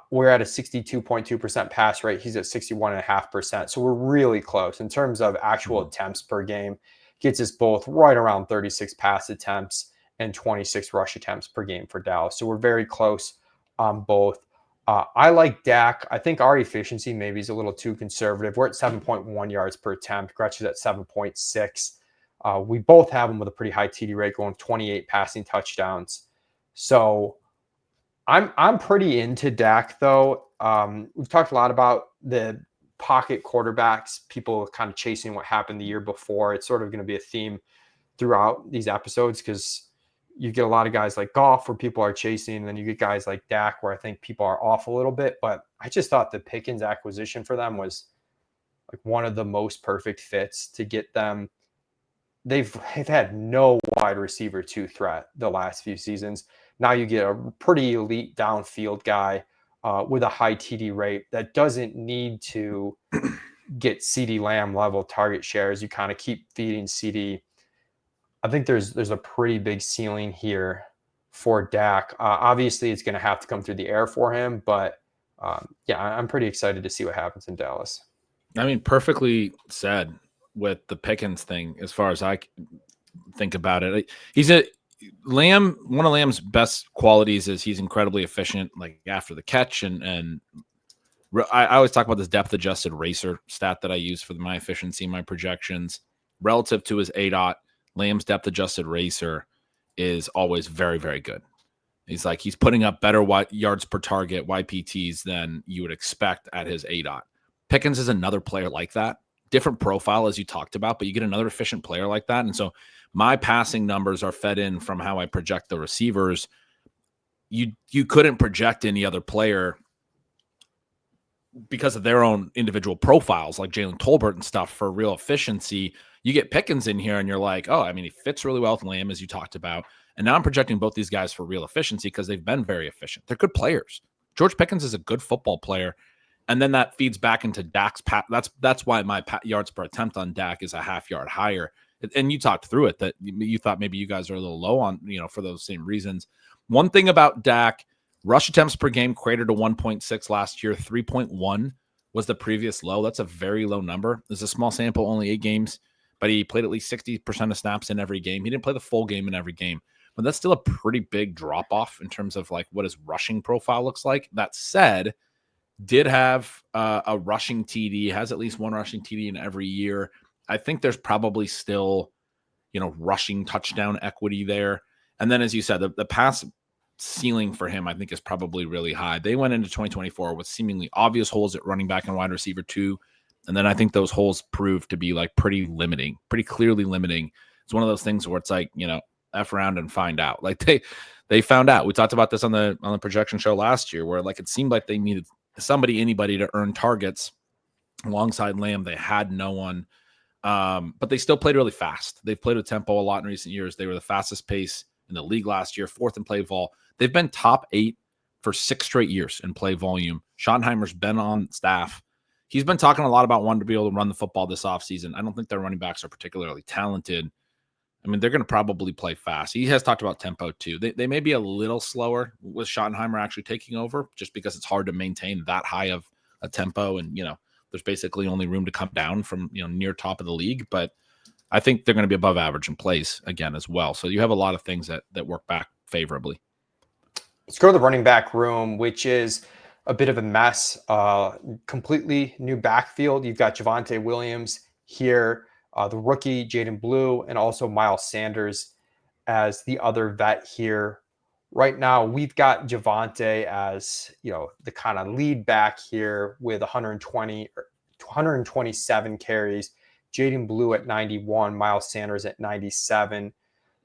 We're at a 62.2% pass rate. He's at 61.5%. So we're really close in terms of actual attempts per game. Gets us both right around 36 pass attempts and 26 rush attempts per game for Dallas. So we're very close on both. I like Dak. I think our efficiency maybe is a little too conservative. We're at 7.1 yards per attempt. Gretch is at 7.6. We both have him with a pretty high TD rate, going 28 passing touchdowns. So I'm pretty into Dak though. We've talked a lot about the pocket quarterbacks, people kind of chasing what happened the year before. It's sort of going to be a theme throughout these episodes because you get a lot of guys like Goff where people are chasing, and then you get guys like Dak where I think people are off a little bit. But I just thought the Pickens acquisition for them was like one of the most perfect fits to get them. They've had no wide receiver 2 threat the last few seasons. Now you get a pretty elite downfield guy with a high TD rate that doesn't need to get CeeDee Lamb level target shares. You kind of keep feeding CeeDee. I think there's a pretty big ceiling here for Dak. Obviously, it's going to have to come through the air for him, but yeah, I'm pretty excited to see what happens in Dallas. I mean, perfectly said with the Pickens thing, as far as I think about it. He's a Lamb. One of Lamb's best qualities is he's incredibly efficient, like after the catch. And I always talk about this depth adjusted racer stat that I use for my efficiency, my projections relative to his ADOT. Lamb's depth adjusted racer is always very, very good. He's putting up better yards per target, YPTs, than you would expect at his ADOT. Pickens is another player like that. Different profile, as you talked about, but you get another efficient player like that. And so my passing numbers are fed in from how I project the receivers. You couldn't project any other player because of their own individual profiles, like Jalen Tolbert and stuff, for real efficiency. You get Pickens in here and you're like, oh, I mean, he fits really well with Lamb, as you talked about. And now I'm projecting both these guys for real efficiency because they've been very efficient. They're good players. George Pickens is a good football player. And then that feeds back into Dak's that's why my yards per attempt on Dak is a half yard higher. And you talked through it that you thought maybe you guys are a little low on, for those same reasons. One thing about Dak, rush attempts per game cratered to 1.6 last year. 3.1 was the previous low. That's a very low number. There's a small sample, only 8 games, but he played at least 60% of snaps in every game. He didn't play the full game in every game, but that's still a pretty big drop off in terms of like what his rushing profile looks like. That said, did have a rushing TD, has at least one rushing TD in every year. I think there's probably still, rushing touchdown equity there. And then, as you said, the pass ceiling for him, I think, is probably really high. They went into 2024 with seemingly obvious holes at running back and wide receiver too. And then I think those holes proved to be like pretty clearly limiting. It's one of those things where it's like, F around and find out. Like they found out. We talked about this on the projection show last year, where like it seemed like they needed anybody to earn targets alongside Lamb. They had no one, but they still played really fast. They've played with tempo a lot in recent years. They were the fastest pace in the league last year, 4th in play vol. They've been top 8 for 6 straight years in play volume. Schottenheimer's been on staff. He's been talking a lot about wanting to be able to run the football this offseason. I don't think their running backs are particularly talented. I mean, they're going to probably play fast. He has talked about tempo too. They may be a little slower with Schottenheimer actually taking over, just because it's hard to maintain that high of a tempo. And, there's basically only room to come down from, near top of the league. But I think they're going to be above average in plays again as well. So you have a lot of things that work back favorably. Let's go to the running back room, which is a bit of a mess. Completely new backfield. You've got Javonte Williams here, the rookie Jaden Blue, and also Miles Sanders as the other vet here. Right now, we've got Javonte as, the kind of lead back here with 127 carries. Jaden Blue at 91, Miles Sanders at 97.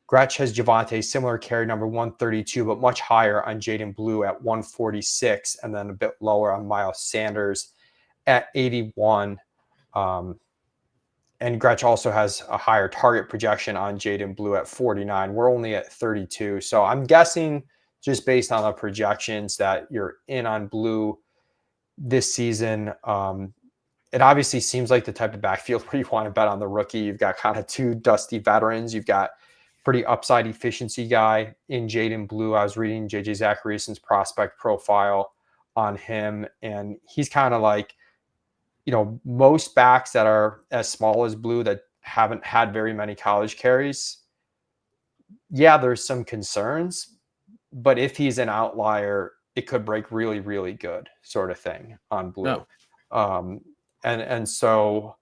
Gretch has Javonte similar carry number 132, but much higher on Jaden Blue at 146, and then a bit lower on Miles Sanders at 81. And Gretch also has a higher target projection on Jaden Blue at 49. We're only at 32. So I'm guessing, just based on the projections, that you're in on Blue this season. It obviously seems like the type of backfield where you want to bet on the rookie. You've got kind of 2 dusty veterans. You've got pretty upside efficiency guy in Jaden Blue. I was reading JJ Zacharyason's prospect profile on him, and he's kind of like, most backs that are as small as Blue that haven't had very many college carries. Yeah, there's some concerns, but if he's an outlier, it could break really, really good sort of thing on Blue. No. And so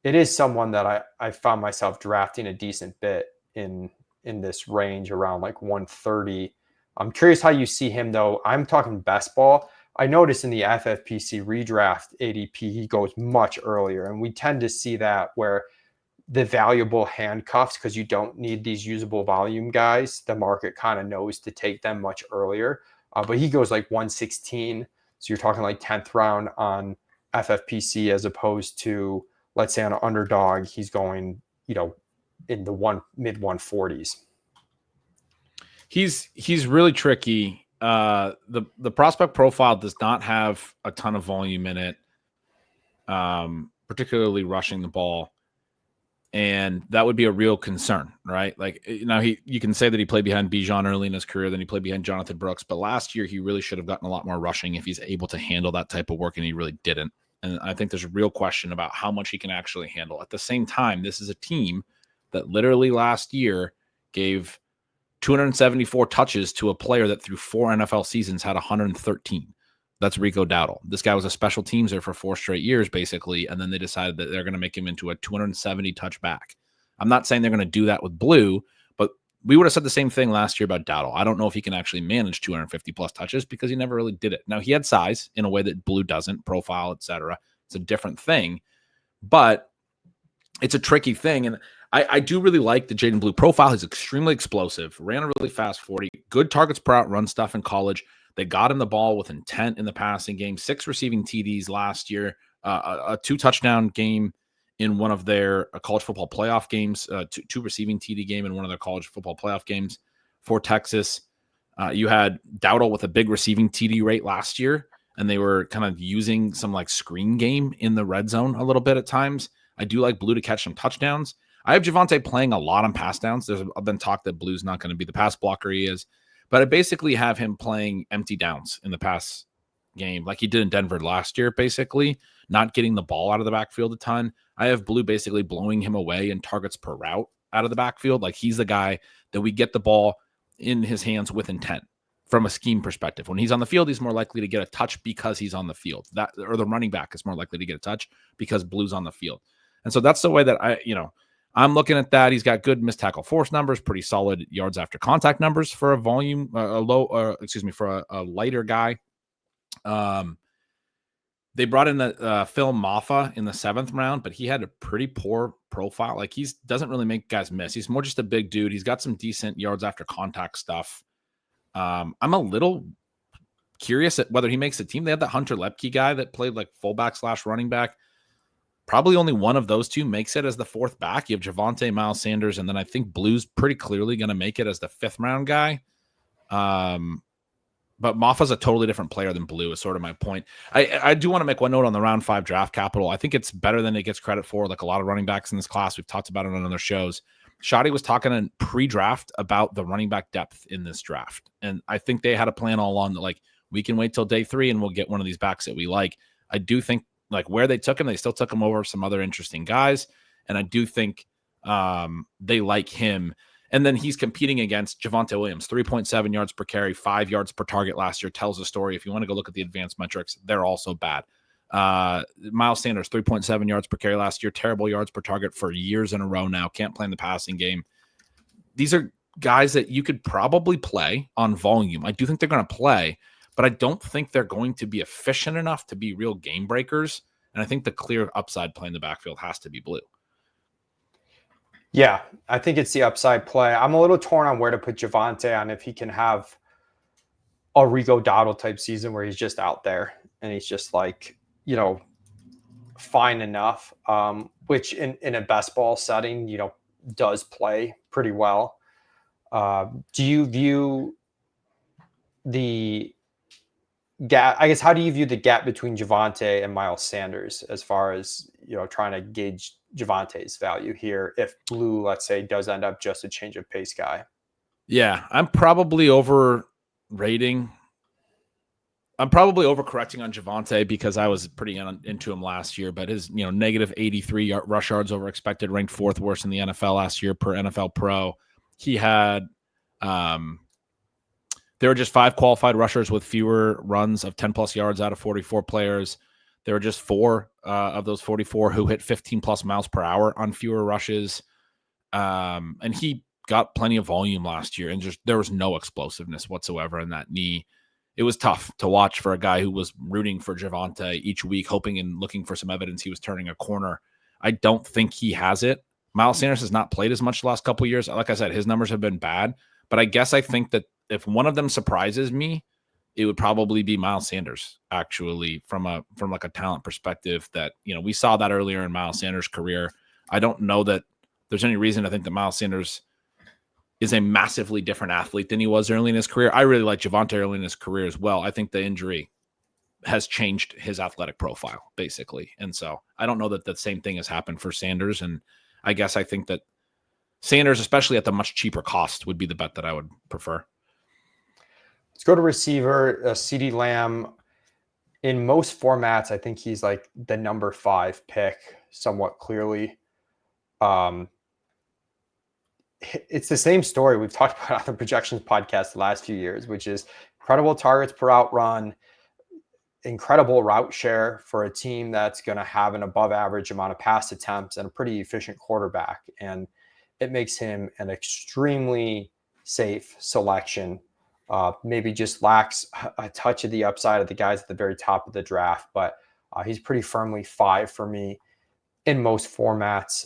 it is someone that I found myself drafting a decent bit in this range around like 130. I'm curious how you see him though. I'm talking best ball. I noticed in the FFPC redraft ADP, he goes much earlier, and we tend to see that where the valuable handcuffs, because you don't need these usable volume guys, the market kind of knows to take them much earlier. But he goes like 116. So you're talking like 10th round on FFPC, as opposed to, let's say, on an underdog, he's going, in the mid 140s. He's really tricky. The prospect profile does not have a ton of volume in it, particularly rushing the ball. And that would be a real concern, right? Like, now you can say that he played behind Bijan early in his career, then he played behind Jonathan Brooks, but last year he really should have gotten a lot more rushing if he's able to handle that type of work, and he really didn't. And I think there's a real question about how much he can actually handle. At the same time, this is a team that literally last year gave 274 touches to a player that through 4 NFL seasons had 113. That's Rico Dowdle. This guy was a special teamser for 4 straight years, basically, and then they decided that they're going to make him into a 270 touch back. I'm not saying they're going to do that with Blue, but we would have said the same thing last year about Dowdle. I don't know if he can actually manage 250 plus touches because he never really did it. Now, he had size in a way that Blue doesn't, profile, etc. It's a different thing, but it's a tricky thing. And I do really like the Jaden Blue profile. He's extremely explosive, ran a really fast 40, good targets per out run stuff in college. They got him the ball with intent in the passing game, 6 receiving TDs last year, a 2 touchdown game in one of their college football playoff games, 2 receiving TD game in one of their college football playoff games for Texas. You had Dowdle with a big receiving TD rate last year, and they were kind of using some like screen game in the red zone a little bit at times. I do like Blue to catch some touchdowns. I have Javonte playing a lot on pass downs. There's been talk that Blue's not going to be the pass blocker he is, but I basically have him playing empty downs in the pass game like he did in Denver last year, basically, not getting the ball out of the backfield a ton. I have Blue basically blowing him away in targets per route out of the backfield. Like, he's the guy that we get the ball in his hands with intent from a scheme perspective. When he's on the field, he's more likely to get a touch because he's on the field. That, or the running back is more likely to get a touch because Blue's on the field. And so that's the way that I'm looking at that. He's got good missed tackle force numbers, pretty solid yards after contact numbers for a volume, for a lighter guy. They brought in the Phil Maffa in the 7th round, but he had a pretty poor profile. Like, he doesn't really make guys miss. He's more just a big dude. He's got some decent yards after contact stuff. I'm a little curious at whether he makes the team. They had that Hunter Lepke guy that played like fullback / running back. Probably only one of those two makes it as the 4th back. You have Javonte, Miles Sanders, and then I think Blue's pretty clearly going to make it as the 5th round guy. But Maffa's a totally different player than Blue is sort of my point. I do want to make one note on the round 5 draft capital. I think it's better than it gets credit for, like a lot of running backs in this class. We've talked about it on other shows. Shotty was talking in pre-draft about the running back depth in this draft. And I think they had a plan all along that, like, we can wait till day 3 and we'll get one of these backs that we like. I do think, like, where they took him, they still took him over some other interesting guys. And I do think they like him. And then he's competing against Javonte Williams, 3.7 yards per carry, 5 yards per target last year. Tells a story. If you want to go look at the advanced metrics, they're also bad. Miles Sanders, 3.7 yards per carry last year, terrible yards per target for years in a row now. Can't play in the passing game. These are guys that you could probably play on volume. I do think they're going to play, but I don't think they're going to be efficient enough to be real game breakers. And I think the clear upside play in the backfield has to be Blue. Yeah, I think it's the upside play. I'm a little torn on where to put Javonte on, if he can have a Rico Dowdle type season where he's just out there and he's just like, fine enough, which in a best ball setting, does play pretty well. Do you view the gap? I guess, how do you view the gap between Javonte and Miles Sanders as far as, trying to gauge Javonte's value here if Blue, let's say, does end up just a change of pace guy? Yeah, I'm probably overcorrecting on Javonte because I was pretty into him last year, but his, negative 83 rush yards over expected, ranked 4th worst in the NFL last year per NFL Pro. He had, there were just 5 qualified rushers with fewer runs of 10 plus yards out of 44 players. There were just 4 of those 44 who hit 15 plus miles per hour on fewer rushes. And he got plenty of volume last year, and just there was no explosiveness whatsoever in that knee. It was tough to watch for a guy who was rooting for Javonte each week, hoping and looking for some evidence he was turning a corner. I don't think he has it. Miles Sanders has not played as much the last couple of years. Like I said, his numbers have been bad, but I guess I think that if one of them surprises me, it would probably be Miles Sanders, actually, from like a talent perspective. That, we saw that earlier in Miles Sanders' career. I don't know that there's any reason to think that Miles Sanders is a massively different athlete than he was early in his career. I really like Javonte early in his career as well. I think the injury has changed his athletic profile, basically. And so I don't know that the same thing has happened for Sanders. And I guess I think that Sanders, especially at the much cheaper cost, would be the bet that I would prefer. Let's go to receiver, CeeDee Lamb. In most formats, I think he's like the number 5 pick, somewhat clearly. It's the same story we've talked about on the projections podcast the last few years, which is incredible targets per out run, incredible route share for a team that's going to have an above average amount of pass attempts and a pretty efficient quarterback. And it makes him an extremely safe selection. Maybe just lacks a touch of the upside of the guys at the very top of the draft, but he's pretty firmly 5 for me in most formats.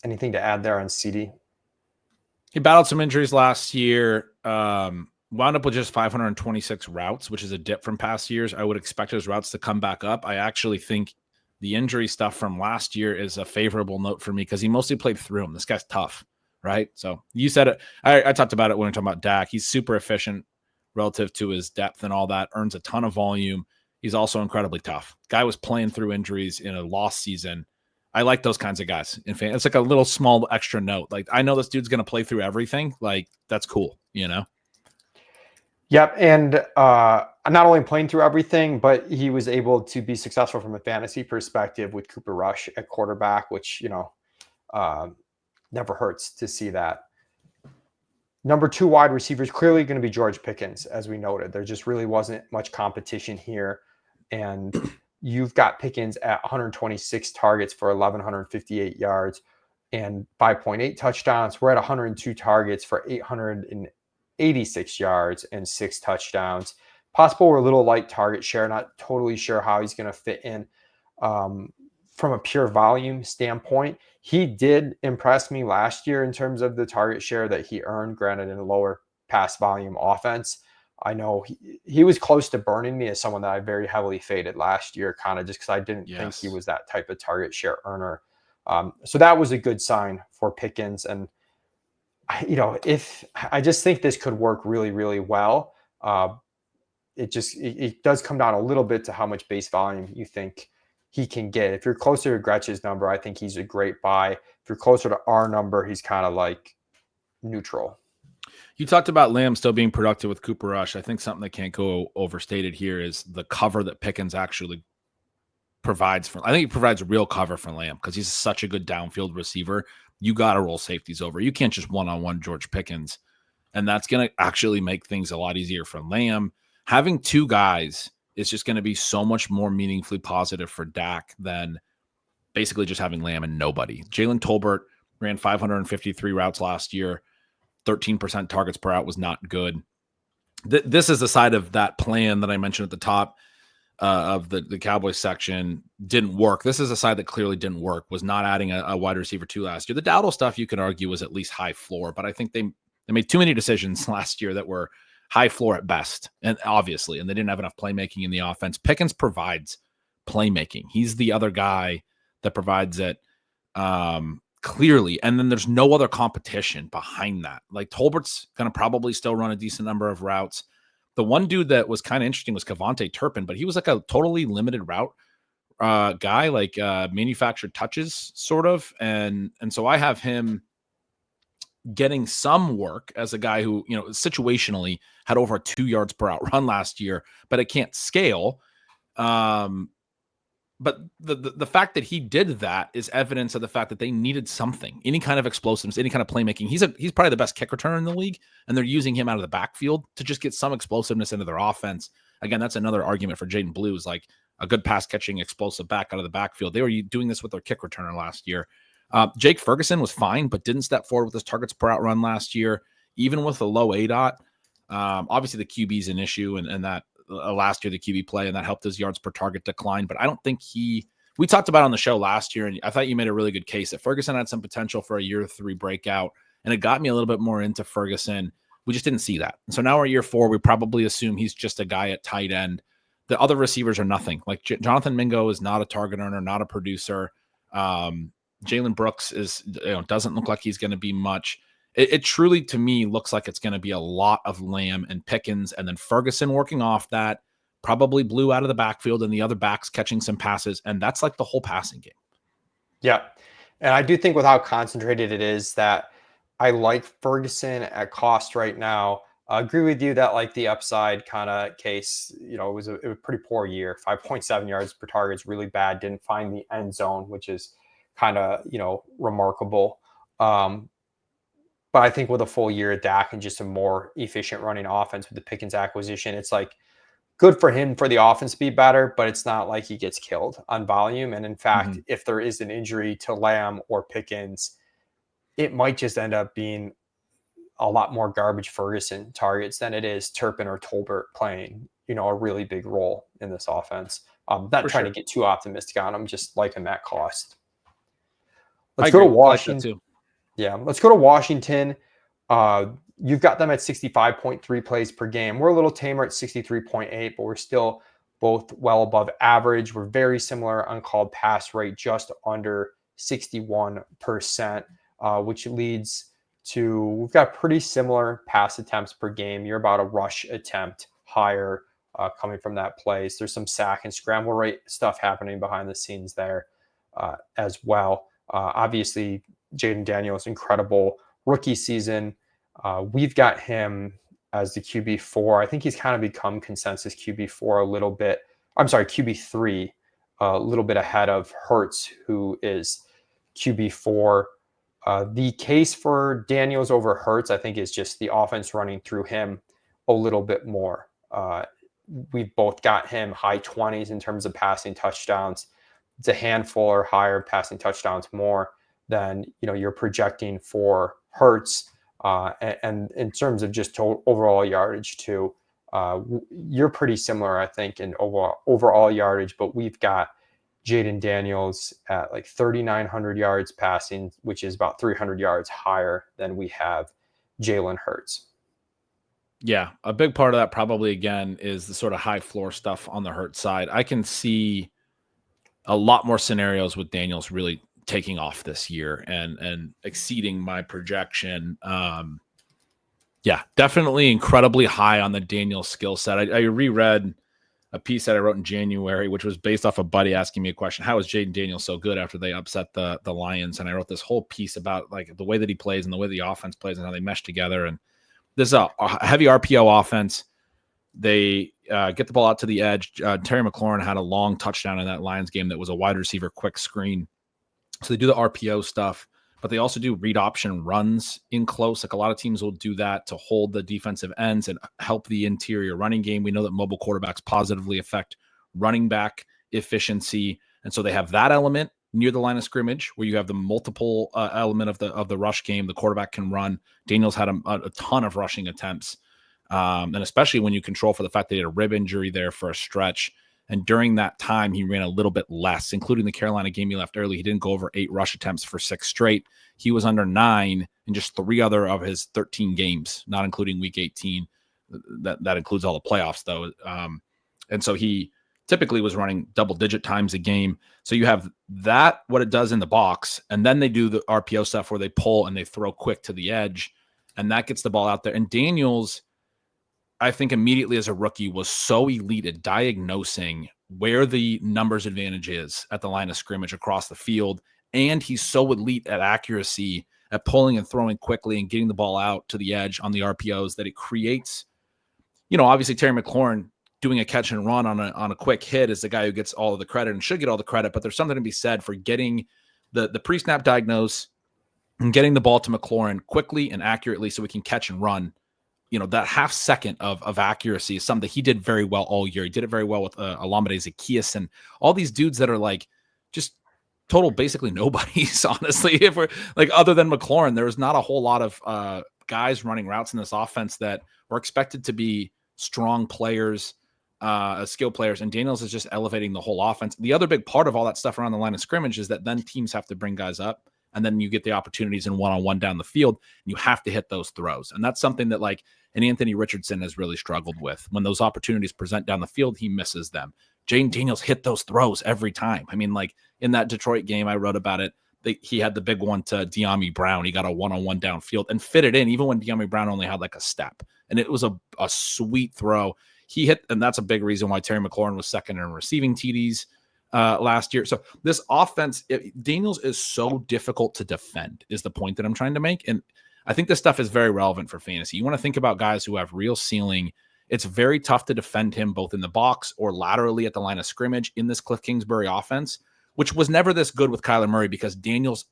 Anything to add there on CD? He battled some injuries last year. Wound up with just 526 routes, which is a dip from past years. I would expect his routes to come back up. I actually think the injury stuff from last year is a favorable note for me because he mostly played through him. This guy's tough, right? So you said it. I talked about it when we were talking about Dak. He's super efficient relative to his depth and all that, earns a ton of volume. He's also incredibly tough. Guy was playing through injuries in a lost season. I like those kinds of guys. In fact, it's like a little small extra note. Like, I know this dude's going to play through everything. Like, that's cool, you know? Yep. And not only playing through everything, but he was able to be successful from a fantasy perspective with Cooper Rush at quarterback, which, never hurts to see that. Number 2 wide receiver is clearly going to be George Pickens, as we noted. There just really wasn't much competition here. And you've got Pickens at 126 targets for 1,158 yards and 5.8 touchdowns. We're at 102 targets for 886 yards and 6 touchdowns. Possible we're a little light target share. Not totally sure how he's going to fit in from a pure volume standpoint. He did impress me last year in terms of the target share that he earned, granted in a lower pass volume offense. I know he was close to burning me as someone that I very heavily faded last year, kind of just because I didn't think he was that type of target share earner. So that was a good sign for Pickens. And, if I just think this could work really, really well. It does come down a little bit to how much base volume you think he can get. If you're closer to Gretch's number, I think he's a great buy. If you're closer to our number, he's kind of like neutral. You talked about Lamb still being productive with Cooper Rush. I think something that can't go overstated here is the cover that Pickens actually provides for. I think he provides real cover for Lamb because he's such a good downfield receiver. You got to roll safeties over. You can't just one-on-one George Pickens. And that's going to actually make things a lot easier for Lamb. Having 2 guys is just going to be so much more meaningfully positive for Dak than basically just having Lamb and nobody. Jalen Tolbert ran 553 routes last year. 13% targets per out was not good. This is the side of that plan that I mentioned at the top of the Cowboys section didn't work. This is a side that clearly didn't work, was not adding a wide receiver 2 last year. The Dowdle stuff you could argue was at least high floor, but I think they made too many decisions last year that were high floor at best, and obviously, and they didn't have enough playmaking in the offense. Pickens provides playmaking. He's the other guy that provides it clearly, and then there's no other competition behind that. Like, Tolbert's going to probably still run a decent number of routes. The one dude that was kind of interesting was Kevontae Turpin, but he was like a totally limited route guy, like manufactured touches sort of, and so I have him getting some work as a guy who, situationally had over 2 yards per out run last year, but it can't scale. But the fact that he did that is evidence of the fact that they needed something, any kind of explosiveness, any kind of playmaking. He's probably the best kick returner in the league, and they're using him out of the backfield to just get some explosiveness into their offense. Again, that's another argument for Jaden Blue, is like a good pass catching explosive back out of the backfield. They were doing this with their kick returner last year. Jake Ferguson was fine, but didn't step forward with his targets per out run last year, even with a low ADOT. Obviously the QB is an issue, and that last year the QB play, and that helped his yards per target decline. But I don't think we talked about it on the show last year, and I thought you made a really good case that Ferguson had some potential for a year 3 breakout, and it got me a little bit more into Ferguson. We just didn't see that. And so now we're year 4. We probably assume he's just a guy at tight end. The other receivers are nothing. Like Jonathan Mingo is not a target earner, not a producer. Jalen Brooks doesn't look like he's going to be much. It truly, to me, looks like it's going to be a lot of Lamb and Pickens, and then Ferguson working off that, probably Blue out of the backfield, and the other backs catching some passes, and that's like the whole passing game. Yeah. And I do think with how concentrated it is that I like Ferguson at cost right now. I agree with you that like the upside kind of case, it was a pretty poor year. 5.7 yards per target is really bad. Didn't find the end zone, which is kind of, remarkable. But I think with a full year of Dak and just a more efficient running offense with the Pickens acquisition, it's like good for him for the offense to be better, but it's not like he gets killed on volume. And in fact, if there is an injury to Lamb or Pickens, it might just end up being a lot more garbage Ferguson targets than it is Turpin or Tolbert playing, a really big role in this offense. Not trying to get too optimistic on him, just liking that cost. Let's go to Washington. Like yeah, let's go to Washington. You've got them at 65.3 plays per game. We're a little tamer at 63.8, but we're still both well above average. We're very similar uncalled pass rate, just under 61%, which leads to we've got pretty similar pass attempts per game. You're about a rush attempt higher coming from that place. There's some sack and scramble rate stuff happening behind the scenes there as well. Obviously, Jaden Daniels, incredible rookie season. We've got him as the QB4. I think he's kind of become consensus QB4 a little bit. I'm sorry, QB3, a little bit ahead of Hurts, who is QB4. The case for Daniels over Hurts, I think, is just the offense running through him a little bit more. We've both got him high 20s in terms of passing touchdowns. It's a handful or higher passing touchdowns more than you're projecting for Hurts. And in terms of just overall yardage too, you're pretty similar, I think, in overall yardage, but we've got Jaden Daniels at like 3,900 yards passing, which is about 300 yards higher than we have Jalen Hurts. Yeah, a big part of that probably, again, is the sort of high floor stuff on the Hurts side. I can see a lot more scenarios with Daniels really taking off this year and exceeding my projection. Yeah, definitely incredibly high on the Daniels skill set. I reread a piece that I wrote in January, which was based off a buddy asking me a question: how is Jaden Daniels so good after they upset the Lions? And I wrote this whole piece about like the way that he plays and the way the offense plays and how they mesh together. And this is a heavy RPO offense. They get the ball out to the edge. Terry McLaurin had a long touchdown in that Lions game that was a wide receiver quick screen. So they do the RPO stuff, but they also do read option runs in close. Like a lot of teams will do that to hold the defensive ends and help the interior running game. We know that mobile quarterbacks positively affect running back efficiency. And so they have that element near the line of scrimmage where you have the multiple element of the rush game. The quarterback can run. Daniels had a ton of rushing attempts. And especially when you control for the fact that he had a rib injury there for a stretch. And during that time, he ran a little bit less, including the Carolina game he left early. He didn't go over 8 rush attempts for 6 straight. He was under 9 in just 3 other of his 13 games, not including week 18. That includes all the playoffs, though. And so he typically was running double-digit times a game. So you have that, what it does in the box, and then they do the RPO stuff where they pull and they throw quick to the edge, and that gets the ball out there. And Daniels, I think immediately as a rookie, was so elite at diagnosing where the numbers advantage is at the line of scrimmage across the field. And he's so elite at accuracy, at pulling and throwing quickly and getting the ball out to the edge on the RPOs, that it creates, obviously Terry McLaurin doing a catch and run on a quick hit is the guy who gets all of the credit and should get all the credit. But there's something to be said for getting the pre-snap diagnose and getting the ball to McLaurin quickly and accurately so we can catch and run. That half second of accuracy is something that he did very well all year. He did it very well with Olamide Zaccheaus and all these dudes that are like just total basically nobodies, honestly. If we're like, other than McLaurin, there's not a whole lot of guys running routes in this offense that were expected to be strong players, skilled players. And Daniels is just elevating the whole offense. The other big part of all that stuff around the line of scrimmage is that then teams have to bring guys up. And then you get the opportunities in one-on-one down the field, and you have to hit those throws. And that's something that and Anthony Richardson has really struggled with. When those opportunities present down the field, he misses them. Jaden Daniels hit those throws every time. I mean, in that Detroit game, I wrote about it. He had the big one to De'Ami Brown. He got a one-on-one downfield and fit it in, even when De'Ami Brown only had a step. And it was a sweet throw. He hit, and that's a big reason why Terry McLaurin was second in receiving TDs. last year. So this offense, Daniels is so difficult to defend is the point that I'm trying to make. And I think this stuff is very relevant for fantasy. You want to think about guys who have real ceiling. It's very tough to defend him both in the box or laterally at the line of scrimmage in this Cliff Kingsbury offense, which was never this good with Kyler Murray because Daniels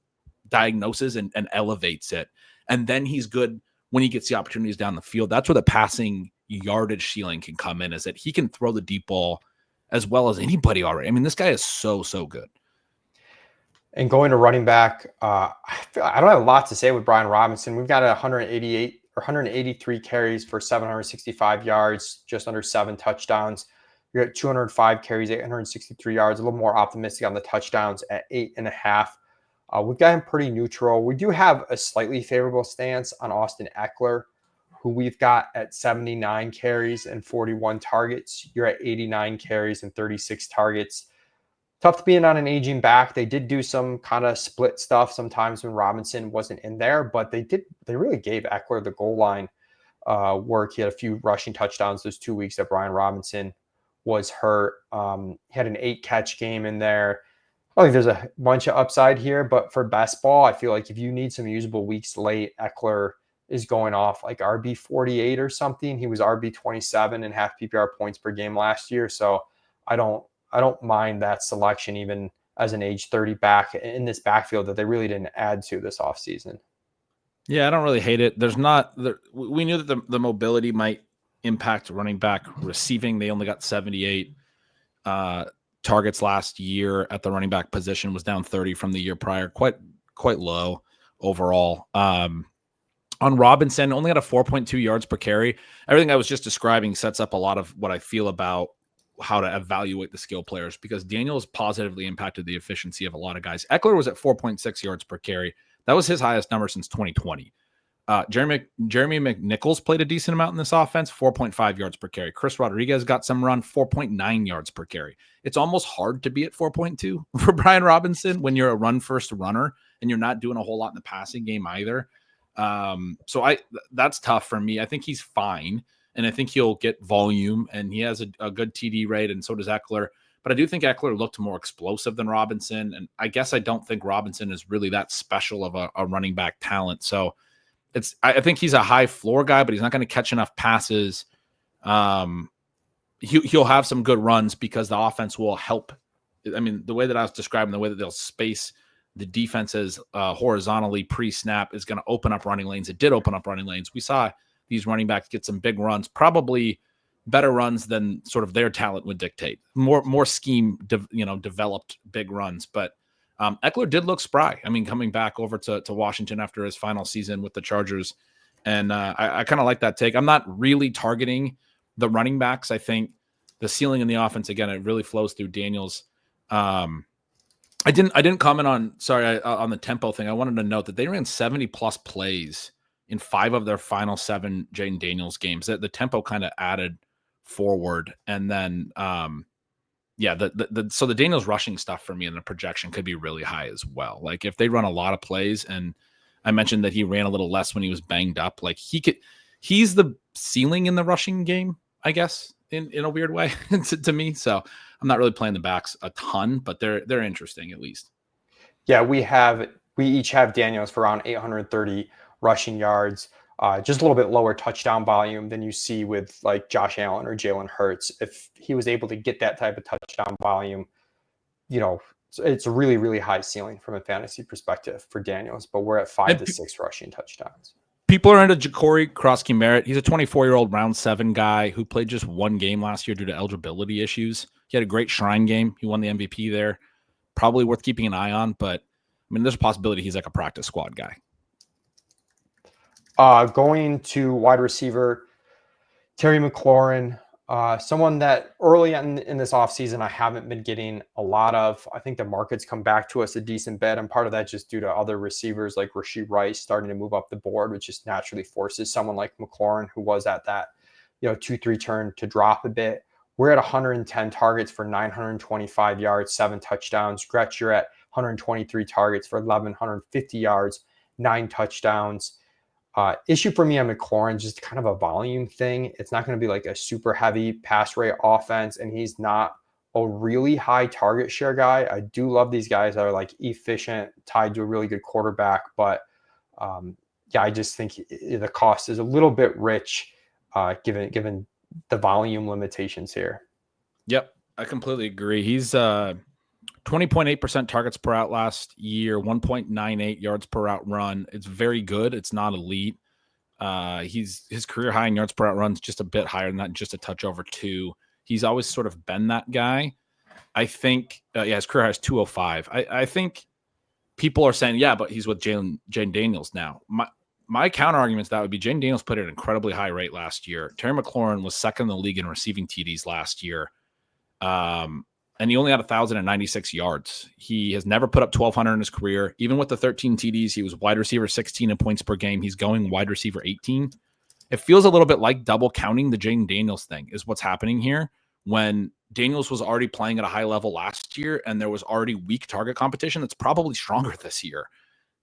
diagnoses and elevates it. And then he's good when he gets the opportunities down the field. That's where the passing yardage ceiling can come in, is that he can throw the deep ball as well as anybody already. I mean, this guy is so good. And going to running back, I don't have a lot to say with Brian Robinson. We've got 188 or 183 carries for 765 yards, just under 7 touchdowns. You're at 205 carries, 863 yards, a little more optimistic on the touchdowns at 8.5. We've got him pretty neutral. We do have a slightly favorable stance on Austin Eckler, who we've got at 79 carries and 41 targets. You're at 89 carries and 36 targets. Tough to be in on an aging back. They did do some kind of split stuff sometimes when Robinson wasn't in there, but they really gave Eckler the goal line work. He had a few rushing touchdowns those 2 weeks that Brian Robinson was hurt. He had an 8-catch game in there. I think there's a bunch of upside here, but for best ball, I feel like if you need some usable weeks late, Eckler is going off like RB 48 or something. He was RB 27 and half PPR points per game last year. So I don't mind that selection, even as an age 30 back in this backfield that they really didn't add to this offseason. Yeah, I don't really hate it. We knew that the mobility might impact running back receiving. They only got 78 targets last year at the running back position, was down 30 from the year prior, quite low overall. On Robinson, only had a 4.2 yards per carry. Everything I was just describing sets up a lot of what I feel about how to evaluate the skill players, because Daniels positively impacted the efficiency of a lot of guys. Eckler was at 4.6 yards per carry. That was his highest number since 2020. Jeremy McNichols played a decent amount in this offense, 4.5 yards per carry. Chris Rodriguez got some run, 4.9 yards per carry. It's almost hard to be at 4.2 for Brian Robinson when you're a run-first runner and you're not doing a whole lot in the passing game either. So that's tough for me. I think he's fine, and I think he'll get volume, and he has a good TD rate, and so does Eckler. But I do think Eckler looked more explosive than Robinson, and I guess I don't think Robinson is really that special of a running back talent. So I think he's a high floor guy, but he's not going to catch enough passes. He'll have some good runs because the offense will help. I mean, the way that I was describing, the way that they'll space the defenses horizontally pre-snap is going to open up running lanes. It did open up running lanes. We saw these running backs get some big runs, probably better runs than sort of their talent would dictate. More scheme, developed big runs. But Eckler did look spry. I mean, coming back over to Washington after his final season with the Chargers. And I kind of like that take. I'm not really targeting the running backs. I think the ceiling in the offense, again, it really flows through Daniels. I didn't comment on the tempo thing. I wanted to note that they ran 70 plus plays in 5 of their final 7 Jaden Daniels games. The tempo kind of added forward. And then, so the Daniels rushing stuff for me in the projection could be really high as well. Like if they run a lot of plays, and I mentioned that he ran a little less when he was banged up, like he's the ceiling in the rushing game, I guess, in a weird way to me. So I'm not really playing the backs a ton, but they're interesting at least. Yeah, we each have Daniels for around 830 rushing yards, just a little bit lower touchdown volume than you see with like Josh Allen or Jalen Hurts. If he was able to get that type of touchdown volume, it's a really, really high ceiling from a fantasy perspective for Daniels, but we're at 5 to 6 rushing touchdowns. People are into Ja'Cory Krosky-Merritt. He's a 24-year-old round 7 guy who played just 1 game last year due to eligibility issues. He had a great Shrine game. He won the MVP there. Probably worth keeping an eye on, but I mean, there's a possibility he's like a practice squad guy. Going to wide receiver, Terry McLaurin, someone that early in this offseason I haven't been getting a lot of. I think the market's come back to us a decent bit, and part of that just due to other receivers like Rashee Rice starting to move up the board, which just naturally forces someone like McLaurin, who was at that 2-3 turn, to drop a bit. We're at 110 targets for 925 yards, 7 touchdowns. Gretch, you're at 123 targets for 1,150 yards, 9 touchdowns. Issue for me on McLaurin, just kind of a volume thing. It's not going to be like a super heavy pass rate offense, and he's not a really high target share guy. I do love these guys that are like efficient, tied to a really good quarterback. But yeah, I just think the cost is a little bit rich given the volume limitations here. Yep, I completely agree. He's 20.8% targets per out last year, 1.98 yards per out run. It's very good. It's not elite. His career high in yards per out runs just a bit higher than that, just a touch over 2. He's always sort of been that guy. I think, his career high is 205. I think people are saying, yeah, but he's with Jane Daniels now. My counter argument to that would be Jane Daniels put at an incredibly high rate last year. Terry McLaurin was second in the league in receiving TDs last year. And he only had 1,096 yards. He has never put up 1,200 in his career. Even with the 13 TDs, he was wide receiver 16 in points per game. He's going wide receiver 18. It feels a little bit like double counting the Jane Daniels thing is what's happening here, when Daniels was already playing at a high level last year and there was already weak target competition that's probably stronger this year.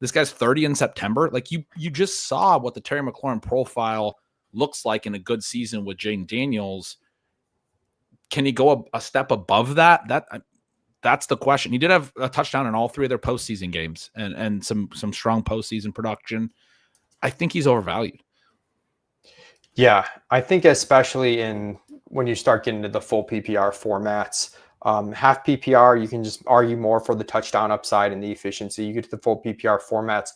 This guy's 30 in September. Like you just saw what the Terry McLaurin profile looks like in a good season with Jane Daniels. Can he go a step above that? That's the question. He did have a touchdown in all 3 of their postseason games and some strong postseason production. I think he's overvalued. Yeah, I think especially when you start getting into the full PPR formats, half PPR, you can just argue more for the touchdown upside and the efficiency. You get to the full PPR formats,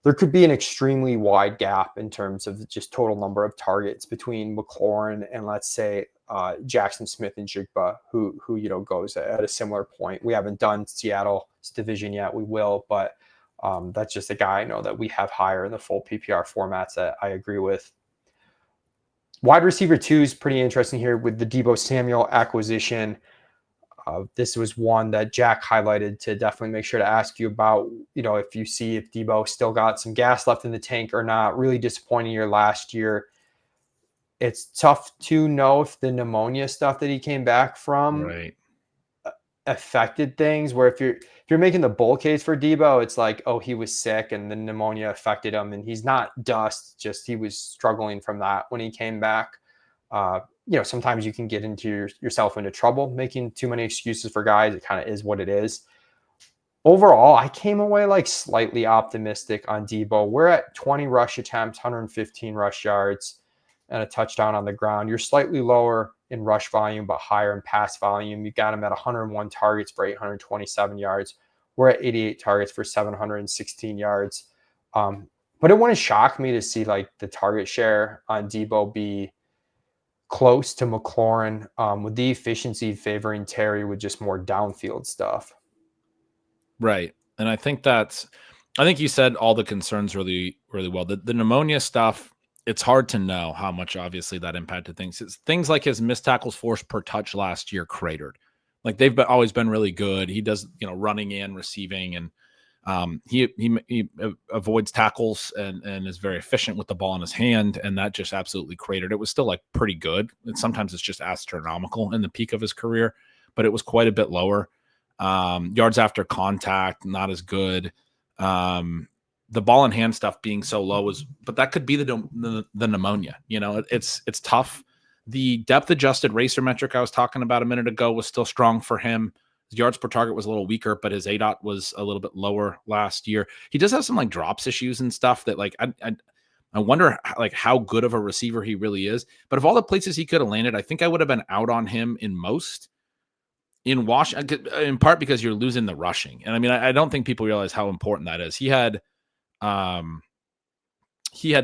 there could be an extremely wide gap in terms of just total number of targets between McLaurin and, let's say, Jackson Smith and Jigba, who goes at a similar point. We haven't done Seattle's division yet. We will, but that's just a guy I know that we have higher in the full PPR formats that I agree with. Wide receiver 2 is pretty interesting here with the Deebo Samuel acquisition. This was one that Jack highlighted to definitely make sure to ask you about, if you see if Deebo still got some gas left in the tank or not. Really disappointing year last year. It's tough to know if the pneumonia stuff that he came back from affected things, where if you're making the bull case for Deebo, it's like, oh, he was sick and the pneumonia affected him and he's not dust, just he was struggling from that when he came back. Sometimes you can get into yourself into trouble making too many excuses for guys. It kind of is what it is. Overall, I came away like slightly optimistic on Deebo. We're at 20 rush attempts, 115 rush yards, and a touchdown on the ground. You're slightly lower in rush volume, but higher in pass volume. You got him at 101 targets for 827 yards. We're at 88 targets for 716 yards. But it wouldn't shock me to see like the target share on Deebo be close to McLaurin, with the efficiency favoring Terry with just more downfield stuff. Right. And I think you said all the concerns really, really well. The pneumonia stuff, it's hard to know how much obviously that impacted things. It's things like his missed tackles forced per touch last year cratered. Like they've always been really good. He does, running in, receiving, and he avoids tackles and is very efficient with the ball in his hand, and that just absolutely cratered. It was still like pretty good. And sometimes it's just astronomical in the peak of his career, but it was quite a bit lower. Yards after contact, not as good. The ball in hand stuff being so low but that could be the pneumonia. It's tough. The depth adjusted racer metric I was talking about a minute ago was still strong for him. His yards per target was a little weaker, but his ADOT was a little bit lower last year. He does have some like drops issues and stuff that like, I wonder like how good of a receiver he really is. But of all the places he could have landed, I think I would have been out on him in most. In Washington, in part because you're losing the rushing. And I mean, I don't think people realize how important that is. He had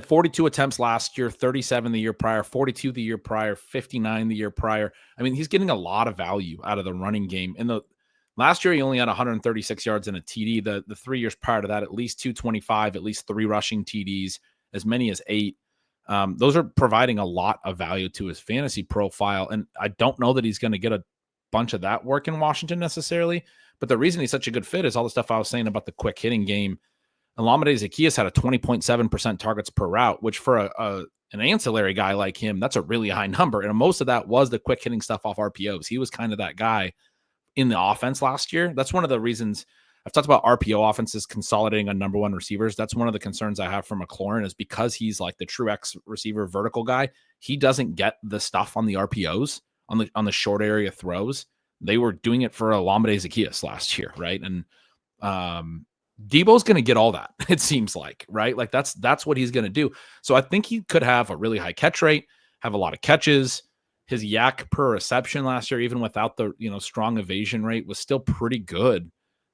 42 attempts last year, 37 the year prior, 42 the year prior, 59 the year prior. I mean, he's getting a lot of value out of the running game. In the last year, he only had 136 yards and a TD. The 3 years prior to that, at least 225, at least 3 rushing TDs, as many as 8. Those are providing a lot of value to his fantasy profile. And I don't know that he's going to get a bunch of that work in Washington necessarily. But the reason he's such a good fit is all the stuff I was saying about the quick hitting game. Alameda Zaccheaus had a 20.7% targets per route, which for an ancillary guy like him, that's a really high number. And most of that was the quick hitting stuff off RPOs. He was kind of that guy in the offense last year. That's one of the reasons I've talked about RPO offenses consolidating on number one receivers. That's one of the concerns I have for McLaurin is because he's like the true X receiver vertical guy. He doesn't get the stuff on the RPOs on the short area throws They were doing it for Olamide Zaccheaus last year, right? And Debo's going to get all that, it seems like, right? Like that's what he's going to do. So I think he could have a really high catch rate, have a lot of catches. His yak per reception last year, even without the strong evasion rate, was still pretty good.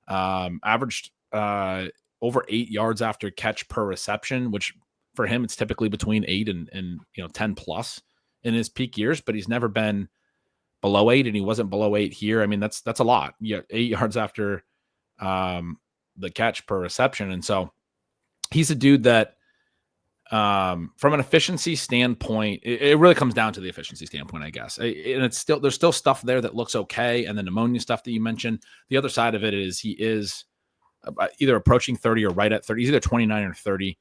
Averaged over 8 yards after catch per reception, which for him it's typically between 8 and 10 plus in his peak years, but he's never been below 8, and he wasn't below 8 here. I mean, that's a lot. 8 yards after the catch per reception. And so he's a dude that from an efficiency standpoint, it really comes down to the efficiency standpoint, I guess. And there's still stuff there that looks okay. And the pneumonia stuff that you mentioned, the other side of it is he is either approaching 30 or right at 30. He's either 29 or 30.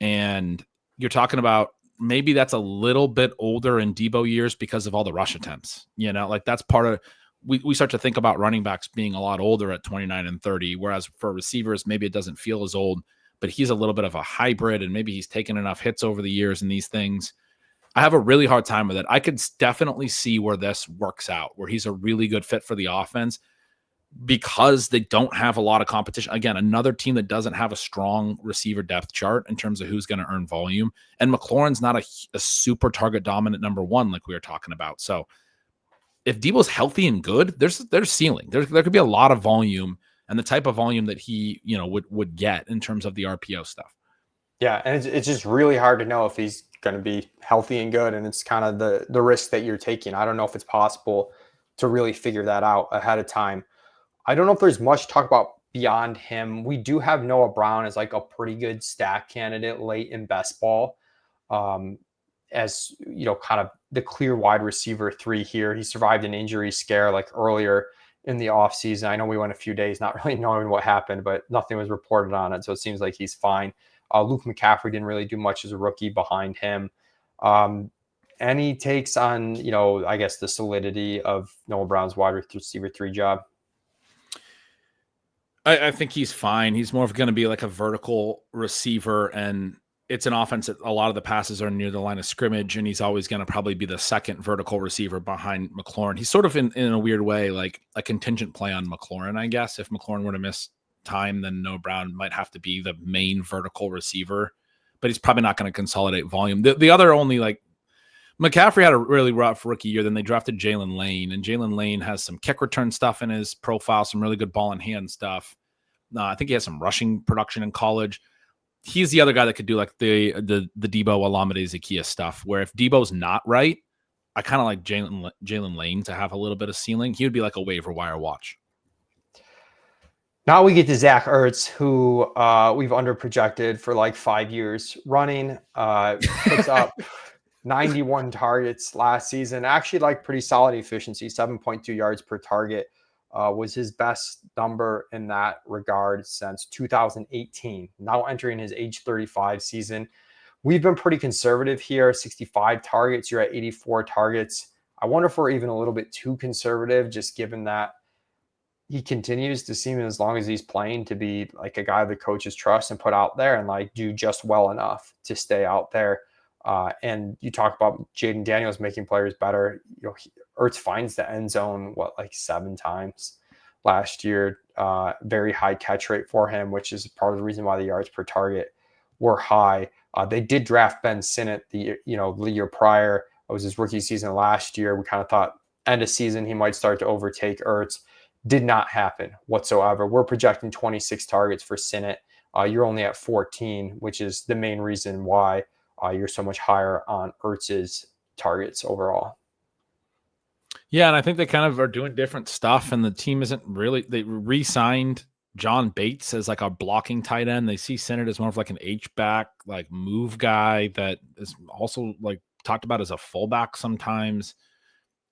And you're talking about maybe that's a little bit older in Debo years because of all the rush attempts. Like that's part of, we start to think about running backs being a lot older at 29 and 30, whereas for receivers, maybe it doesn't feel as old, but he's a little bit of a hybrid, and maybe he's taken enough hits over the years and these things. I have a really hard time with it. I could definitely see where this works out, where he's a really good fit for the offense because they don't have a lot of competition. Again, another team that doesn't have a strong receiver depth chart in terms of who's going to earn volume. And McLaurin's not a super target dominant number one like we were talking about. So if Debo's healthy and good, there's ceiling. There could be a lot of volume, and the type of volume that he would get in terms of the RPO stuff. Yeah, and it's just really hard to know if he's going to be healthy and good, and it's kind of the risk that you're taking. I don't know if it's possible to really figure that out ahead of time. I don't know if there's much to talk about beyond him. We do have Noah Brown as like a pretty good stack candidate late in best ball, as kind of the clear wide receiver 3 here. He survived an injury scare like earlier in the offseason. I know we went a few days not really knowing what happened, but nothing was reported on it, so it seems like he's fine. Luke McCaffrey didn't really do much as a rookie behind him. Any takes on, I guess the solidity of Noah Brown's wide receiver 3 job? I think he's fine. He's more of going to be like a vertical receiver, and it's an offense that a lot of the passes are near the line of scrimmage, and he's always going to probably be the second vertical receiver behind McLaurin. He's sort of in a weird way, like a contingent play on McLaurin, I guess. If McLaurin were to miss time, then Noah Brown might have to be the main vertical receiver, but he's probably not going to consolidate volume. The other only, like, McCaffrey had a really rough rookie year. Then they drafted Jalen Lane, and Jalen Lane has some kick return stuff in his profile, some really good ball in hand stuff. I think he has some rushing production in college. He's the other guy that could do like the Debo Olamide Zaccheaus stuff, where if Debo's not right, I kind of like Jalen Lane to have a little bit of ceiling. He would be like a waiver wire watch. Now we get to Zach Ertz, who we've underprojected for like 5 years running. Puts up 91 targets last season. Actually, like pretty solid efficiency, 7.2 yards per target. Was his best number in that regard since 2018. Now entering his age 35 season. We've been pretty conservative here, 65 targets. You're at 84 targets. I wonder if we're even a little bit too conservative, just given that he continues to seem, as long as he's playing, to be like a guy the coaches trust and put out there and like do just well enough to stay out there. And you talk about Jaden Daniels making players better. Ertz finds the end zone, like 7 times last year. Very high catch rate for him, which is part of the reason why the yards per target were high. They did draft Ben Sinnott the year prior. It was his rookie season last year. We kind of thought end of season he might start to overtake Ertz. Did not happen whatsoever. We're projecting 26 targets for Sinnott. You're only at 14, which is the main reason why you're so much higher on Ertz's targets overall. Yeah, and I think they kind of are doing different stuff, and the team isn't really – they re-signed John Bates as like a blocking tight end. They see Sinnott as more of like an H-back, like move guy that is also like talked about as a fullback sometimes.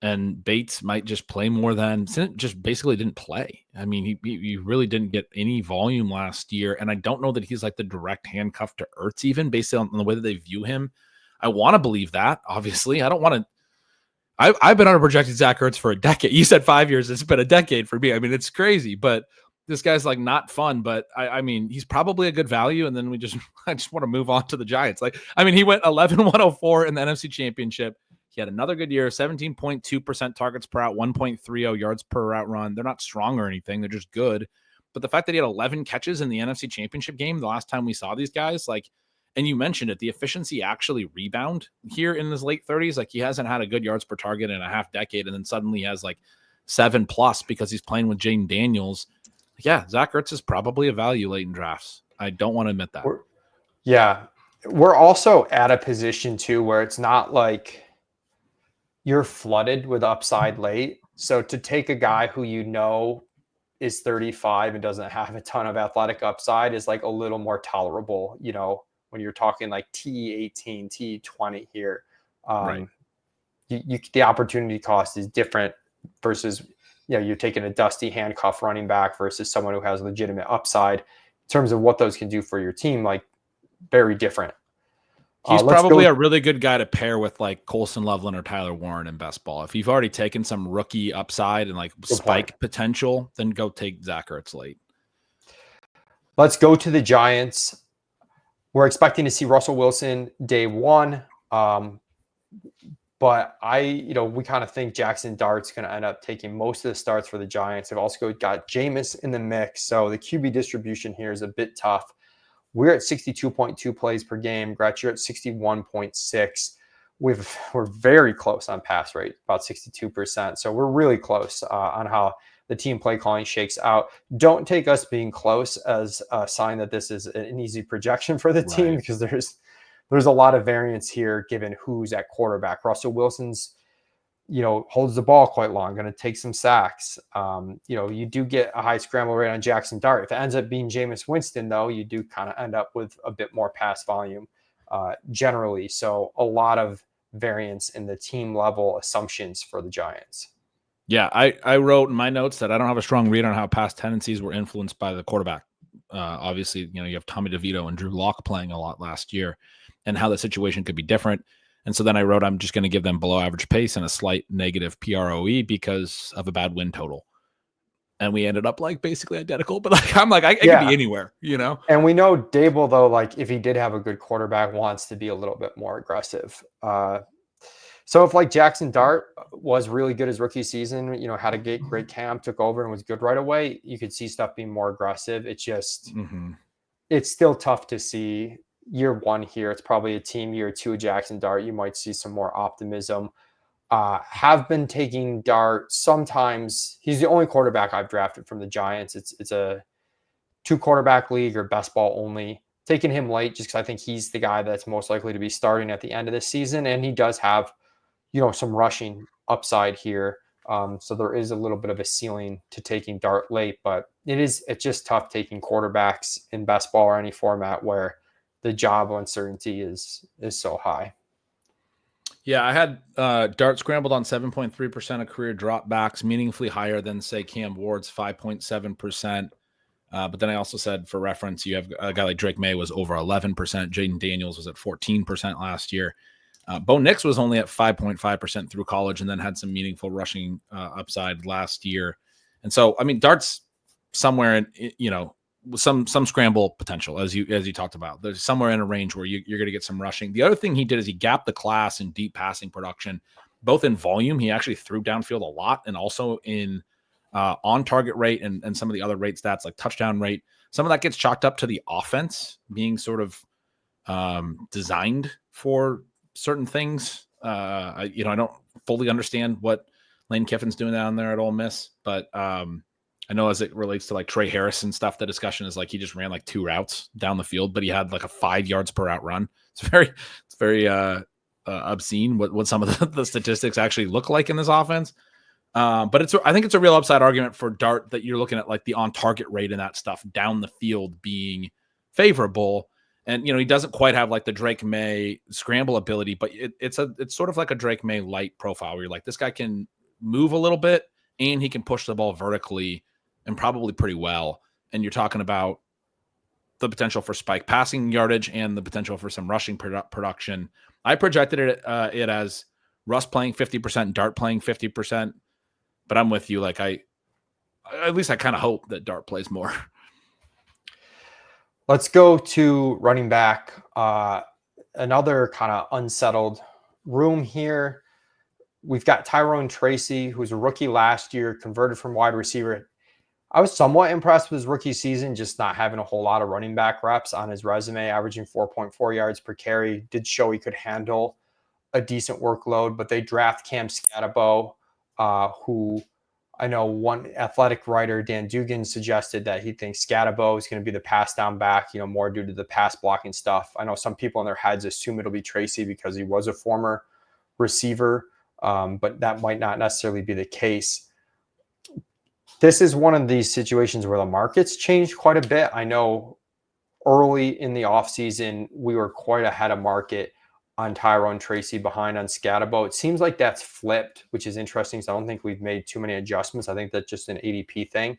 And Bates might just play more than Sinnott just basically didn't play. I mean, he really didn't get any volume last year. And I don't know that he's like the direct handcuff to Ertz, even based on the way that they view him. I want to believe that, obviously. I don't want to. I've been on a projected Zach Ertz for a decade. You said 5 years. It's been a decade for me. I mean, it's crazy, but this guy's like not fun. But I mean, he's probably a good value. And then I just want to move on to the Giants. Like, I mean, he went 11-104 in the NFC Championship. He had another good year, 17.2% targets per out, 1.30 yards per route run. They're not strong or anything. They're just good. But the fact that he had 11 catches in the NFC Championship game, the last time we saw these guys, like, and you mentioned it, the efficiency actually rebound here in his late 30s. Like, he hasn't had a good yards per target in a half decade, and then suddenly he has like 7+ because he's playing with Jaden Daniels. Yeah, Zach Ertz is probably a value late in drafts. I don't want to admit that. We're also at a position too where it's not like you're flooded with upside late. So to take a guy who is 35 and doesn't have a ton of athletic upside is like a little more tolerable, when you're talking like T18, T20 here. Right. The opportunity cost is different versus, you're taking a dusty handcuff running back versus someone who has legitimate upside in terms of what those can do for your team, like very different. He's probably a really good guy to pair with like Colson Loveland or Tyler Warren in best ball. If you've already taken some rookie upside and like spike potential, then go take Zach Ertz late. Let's go to the Giants. We're expecting to see Russell Wilson day one. But we kind of think Jackson Dart's going to end up taking most of the starts for the Giants. They've also got Jameis in the mix. So the QB distribution here is a bit tough. We're at 62.2 plays per game. Gretch, you're at 61.6. We're very close on pass rate, about 62%. So we're really close on how the team play calling shakes out. Don't take us being close as a sign that this is an easy projection for the team, because there's a lot of variance here given who's at quarterback. Russell Wilson's, holds the ball quite long, going to take some sacks. You do get a high scramble rate on Jackson Dart. If it ends up being Jameis Winston, though, you do kind of end up with a bit more pass volume generally. So a lot of variance in the team level assumptions for the Giants. Yeah, I wrote in my notes that I don't have a strong read on how past tendencies were influenced by the quarterback. Obviously, you have Tommy DeVito and Drew Lock playing a lot last year, and how the situation could be different. And so then I wrote, I'm just going to give them below average pace and a slight negative PROE because of a bad win total. And we ended up like basically identical, but like, I'm like, I could be anywhere, And we know Dable, though, like if he did have a good quarterback, wants to be a little bit more aggressive. So if like Jackson Dart was really good his rookie season, had a great camp, took over and was good right away, you could see stuff being more aggressive. It's just, it's still tough to see. Year one here, it's probably a team. Year two, Jackson Dart, you might see some more optimism. Have been taking Dart sometimes. He's the only quarterback I've drafted from the Giants. It's a 2-quarterback league or best ball only. Taking him late just because I think he's the guy that's most likely to be starting at the end of this season, and he does have some rushing upside here. So there is a little bit of a ceiling to taking Dart late, but it's just tough taking quarterbacks in best ball or any format where the job uncertainty is so high. Yeah, I had Dart scrambled on 7.3% of career dropbacks, meaningfully higher than, say, Cam Ward's 5.7%. But then I also said, for reference, you have a guy like Drake May was over 11%. Jaden Daniels was at 14% last year. Bo Nix was only at 5.5% through college and then had some meaningful rushing upside last year. And so, I mean, Dart's somewhere in, some scramble potential, as you talked about. There's somewhere in a range where you're going to get some rushing. The other thing he did is he gapped the class in deep passing production, both in volume. He actually threw downfield a lot, and also in on target rate and some of the other rate stats like touchdown rate. Some of that gets chalked up to the offense being sort of designed for certain things. I don't fully understand what Lane Kiffin's doing down there at Ole Miss, but I know as it relates to like Trey Harris and stuff, the discussion is like he just ran like 2 routes down the field, but he had like a 5 yards per out run. It's very obscene what some of the statistics actually look like in this offense. But I think it's a real upside argument for Dart that you're looking at like the on target rate and that stuff down the field being favorable. And, he doesn't quite have like the Drake May scramble ability, but it's sort of like a Drake May light profile where you're like, this guy can move a little bit and he can push the ball vertically and probably pretty well. And you're talking about the potential for spike passing yardage and the potential for some rushing production. I projected it as Russ playing 50%, Dart playing 50%, but I'm with you. Like I kind of hope that Dart plays more. Let's go to running back. Another kind of unsettled room here. we've got Tyrone Tracy, who was a rookie last year, converted from wide receiver. I was somewhat impressed with his rookie season, just not having a whole lot of running back reps on his resume, averaging 4.4 yards per carry. Did show he could handle a decent workload, but they draft Cam Scatabo, who I know one athletic writer, Dan Dugan, suggested that he thinks Scatabo is going to be the pass down back, more due to the pass blocking stuff. I know some people in their heads assume it'll be Tracy because he was a former receiver, but that might not necessarily be the case. This is one of these situations where the market's changed quite a bit. I know early in the offseason, we were quite ahead of market on Tyrone Tracy, behind on Scatabo. It seems like that's flipped, which is interesting. So I don't think we've made too many adjustments. I think that's just an ADP thing.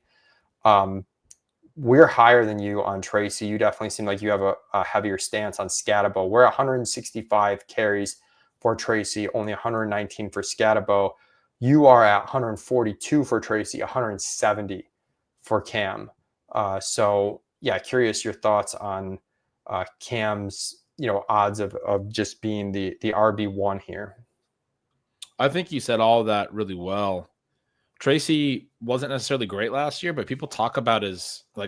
We're higher than you on Tracy. You definitely seem like you have a heavier stance on Scatabo. We're 165 carries for Tracy, only 119 for Scatabo. You are at 142 for Tracy, 170 for Cam. So yeah, curious your thoughts on Cam's odds of just being the RB1 here. I think you said all of that really well. Tracy wasn't necessarily great last year, but people talk about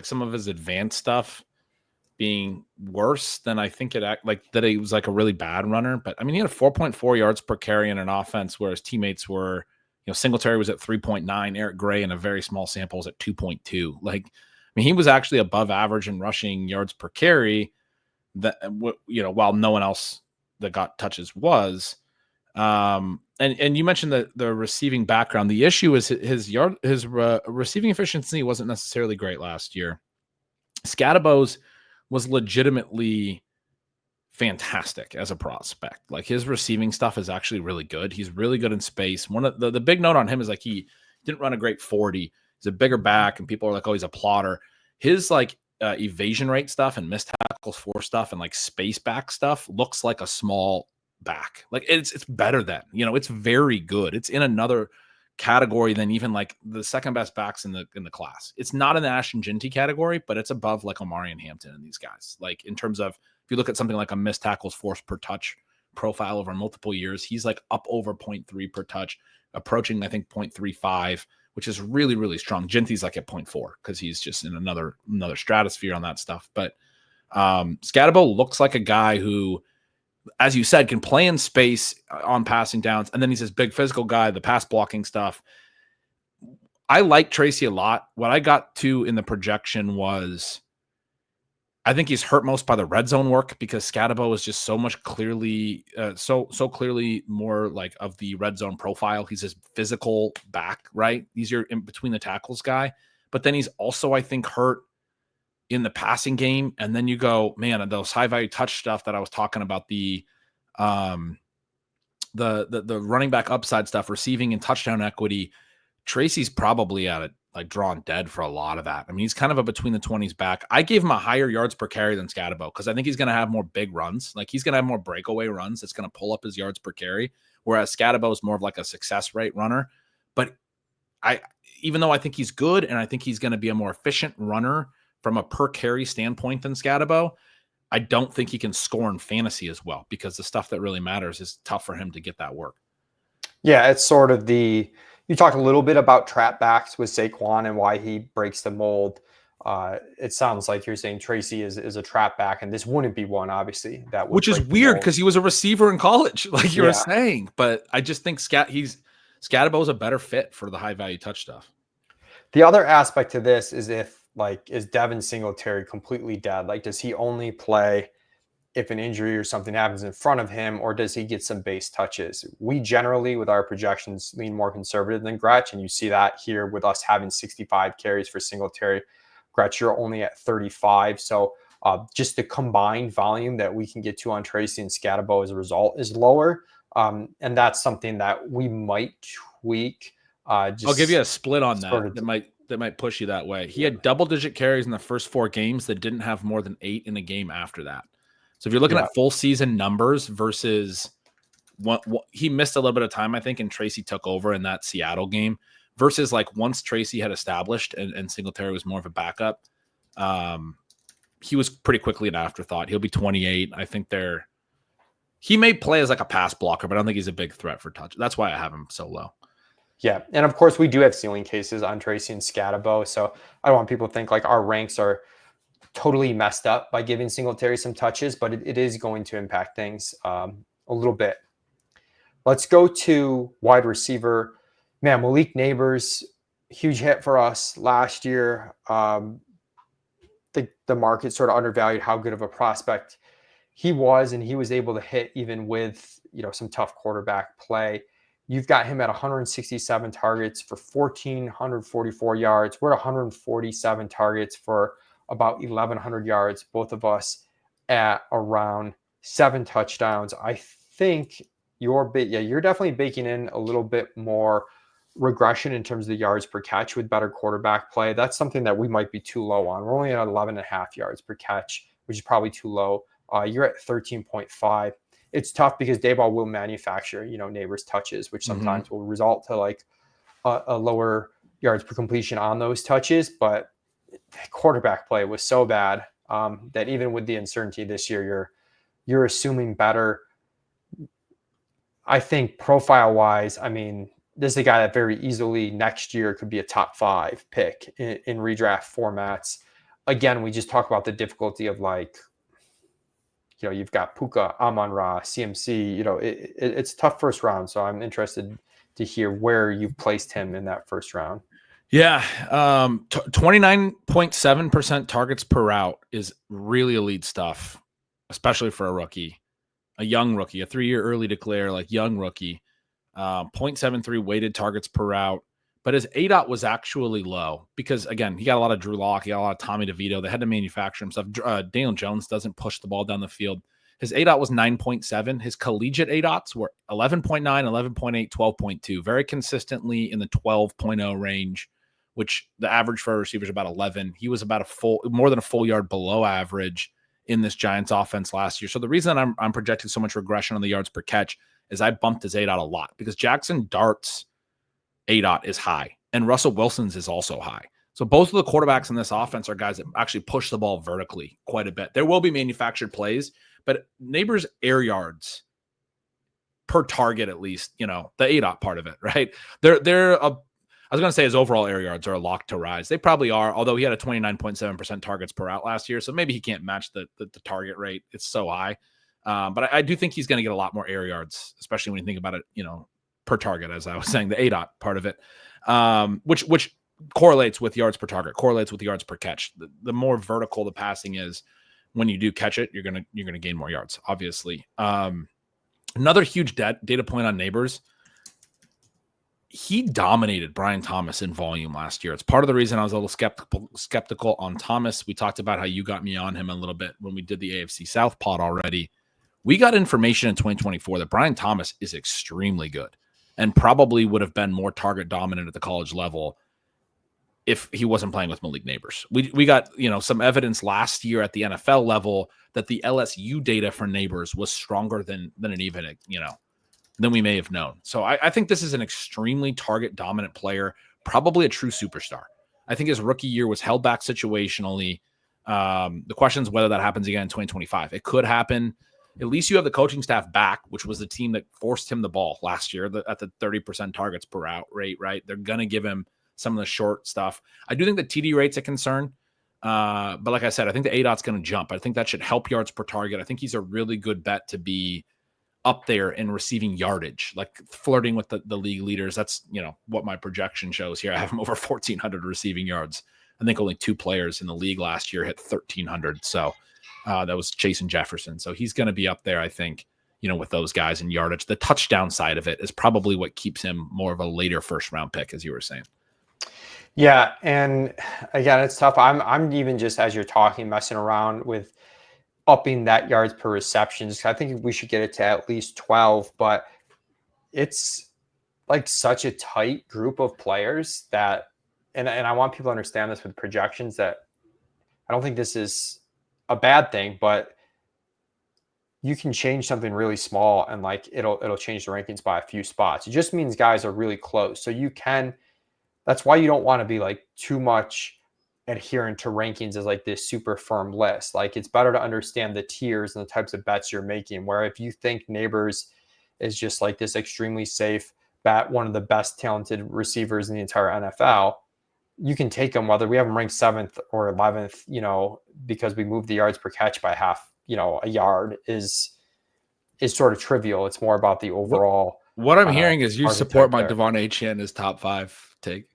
some of his advanced stuff being worse than I think that he was like a really bad runner. But I mean, he had 4.4 yards per carry in an offense where his teammates were, Singletary was at 3.9, Eric Gray in a very small sample was at 2.2. He was actually above average in rushing yards per carry, while no one else that got touches was. And you mentioned the receiving background. The issue is his receiving efficiency wasn't necessarily great last year. Scatabo's was legitimately fantastic as a prospect. Like, his receiving stuff is actually really good. He's really good in space. One of the big note on him is like he didn't run a great 40. He's a bigger back, and people are like, oh, he's a plotter. His evasion rate stuff and missed tackles for stuff and space back stuff looks like a small back. It's better than, it's very good. It's in another category than even the second best backs in the class. It's not in the Ashton Ginty category, but it's above Omari and Hampton and these guys. In terms of, if you look at something like a missed tackles forced per touch profile over multiple years, he's up over 0.3 per touch, approaching, I think, 0.35, which is really, really strong. Ginty's at 0.4 because he's just in another stratosphere on that stuff. But Scatabo looks like a guy who, as you said, can play in space on passing downs. And then he's this big physical guy, the pass blocking stuff. I like Tracy a lot. What I got to in the projection was, I think he's hurt most by the red zone work because Scatabo is just so much clearly, so clearly more of the red zone profile. He's this physical back, right? He's your in between the tackles guy. But then he's also, I think, hurt in the passing game. And then you go, man, those high value touch stuff that I was talking about, the running back upside stuff, receiving and touchdown equity, Tracy's probably at it, drawn dead for a lot of that. I mean, he's kind of a between the 20s back. I gave him a higher yards per carry than Scatabo because I think he's going to have more big runs. He's going to have more breakaway runs. That's going to pull up his yards per carry. Whereas Scatabo is more of a success rate runner. But even though I think he's good and I think he's going to be a more efficient runner from a per carry standpoint than Scatabo, I don't think he can score in fantasy as well because the stuff that really matters is tough for him to get that work. Yeah, it's sort of you talked a little bit about trap backs with Saquon and why he breaks the mold. It sounds like you're saying Tracy is a trap back, and this wouldn't be one, obviously. Which is weird because he was a receiver in college, like you were saying. But I just think Scatabo is a better fit for the high value touch stuff. The other aspect to this is is Devin Singletary completely dead? Does he only play if an injury or something happens in front of him, or does he get some base touches? We generally, with our projections, lean more conservative than Gretch, and you see that here with us having 65 carries for Singletary. Gretch, you're only at 35. So just the combined volume that we can get to on Tracy and Scatabo as a result is lower. And that's something that we might tweak. I'll give you a split on that. That might push you that way. He had double-digit carries in the first 4 games that didn't have more than 8 in a game after that. So if you're looking at full season numbers versus what he missed a little bit of time, I think, and Tracy took over in that Seattle game versus once Tracy had established and Singletary was more of a backup, he was pretty quickly an afterthought. He'll be 28. I think He may play as like a pass blocker, but I don't think he's a big threat for touch. That's why I have him so low. Yeah, and of course we do have ceiling cases on Tracy and Scatabo, so I don't want people to think like our ranks are totally messed up by giving Singletary some touches, but it is going to impact things a little bit. Let's go to wide receiver. Man, Malik Neighbors, huge hit for us last year. The market sort of undervalued how good of a prospect he was, and he was able to hit even with some tough quarterback play. You've got him at 167 targets for 1,444 yards. We're at 147 targets for about 1,100 yards. Both of us at around 7 touchdowns. I think you're definitely baking in a little bit more regression in terms of the yards per catch with better quarterback play. That's something that we might be too low on. We're only at 11.5 yards per catch, which is probably too low. You're at 13.5. It's tough because Dayball will manufacture, Neighbors touches, which sometimes will result to like a lower yards per completion on those touches. But quarterback play was so bad that even with the uncertainty this year, you're assuming better. I think profile wise, I mean, this is a guy that very easily next year could be a top 5 pick in redraft formats. Again, we just talk about the difficulty of like, you've got Puka, Amon-Ra, CMC, it's a tough first round. So I'm interested to hear where you placed him in that first round. Yeah. 29.7% targets per route is really elite stuff, especially for a rookie, a young rookie, a 3-year early declare, like young rookie. 0.73 weighted targets per route. But his ADOT was actually low because, again, he got a lot of Drew Lock, he got a lot of Tommy DeVito. They had to manufacture him stuff. Daniel Jones doesn't push the ball down the field. His ADOT was 9.7. His collegiate ADOTs were 11.9, 11.8, 12.2. Very consistently in the 12.0 range, which the average for a receiver is about 11. He was about more than a full yard below average in this Giants offense last year. So the reason I'm projecting so much regression on the yards per catch is I bumped his ADOT a lot because Jackson Dart's ADOT is high and Russell Wilson's is also high. So both of the quarterbacks in this offense are guys that actually push the ball vertically quite a bit. There will be manufactured plays, but Neighbors' air yards per target, at least, the ADOT part of it, right? I was going to say his overall air yards are a lock to rise. They probably are, although he had a 29.7% targets per route last year. So maybe he can't match the target rate. It's so high. But I do think he's going to get a lot more air yards, especially when you think about it, per target, as I was saying, the ADOT part of it, which correlates with yards per target, correlates with yards per catch. The more vertical the passing is, when you do catch it, you're gonna gain more yards, obviously. Another huge data point on Neighbors. He dominated Brian Thomas in volume last year. It's part of the reason I was a little skeptical on Thomas. We talked about how you got me on him a little bit when we did the AFC South pod already. We got information in 2024 that Brian Thomas is extremely good and probably would have been more target dominant at the college level if he wasn't playing with Malik Neighbors. We got, some evidence last year at the NFL level that the LSU data for Neighbors was stronger than we may have known. So I think this is an extremely target dominant player, probably a true superstar. I think his rookie year was held back situationally. The question is whether that happens again in 2025. It could happen. At least you have the coaching staff back, which was the team that forced him the ball last year at the 30% targets per route rate, right? They're going to give him some of the short stuff. I do think the TD rate's a concern. But like I said, I think the ADOT's going to jump. I think that should help yards per target. I think he's a really good bet to be up there in receiving yardage, like flirting with the league leaders. That's, what my projection shows here. I have him over 1,400 receiving yards. I think only 2 players in the league last year hit 1,300. So that was Chase and Jefferson. So he's going to be up there, I think, with those guys in yardage. The touchdown side of it is probably what keeps him more of a later first round pick, as you were saying. Yeah. And again, it's tough. I'm even just, as you're talking, messing around with upping that yards per reception. I think we should get it to at least 12, but it's like such a tight group of players that, and I want people to understand this with projections, that I don't think this is a bad thing, but you can change something really small and like it'll change the rankings by a few spots. It just means guys are really close. So that's why you don't want to be like too much adherent to rankings as like this super firm list. Like it's better to understand the tiers and the types of bets you're making, where if you think Neighbors is just like this extremely safe bet, one of the best talented receivers in the entire NFL, you can take him whether we have him ranked 7th or 11th, because we moved the yards per catch by half, a yard is sort of trivial. It's more about the overall. What I'm hearing is you support my Devon Achane as top 5 take.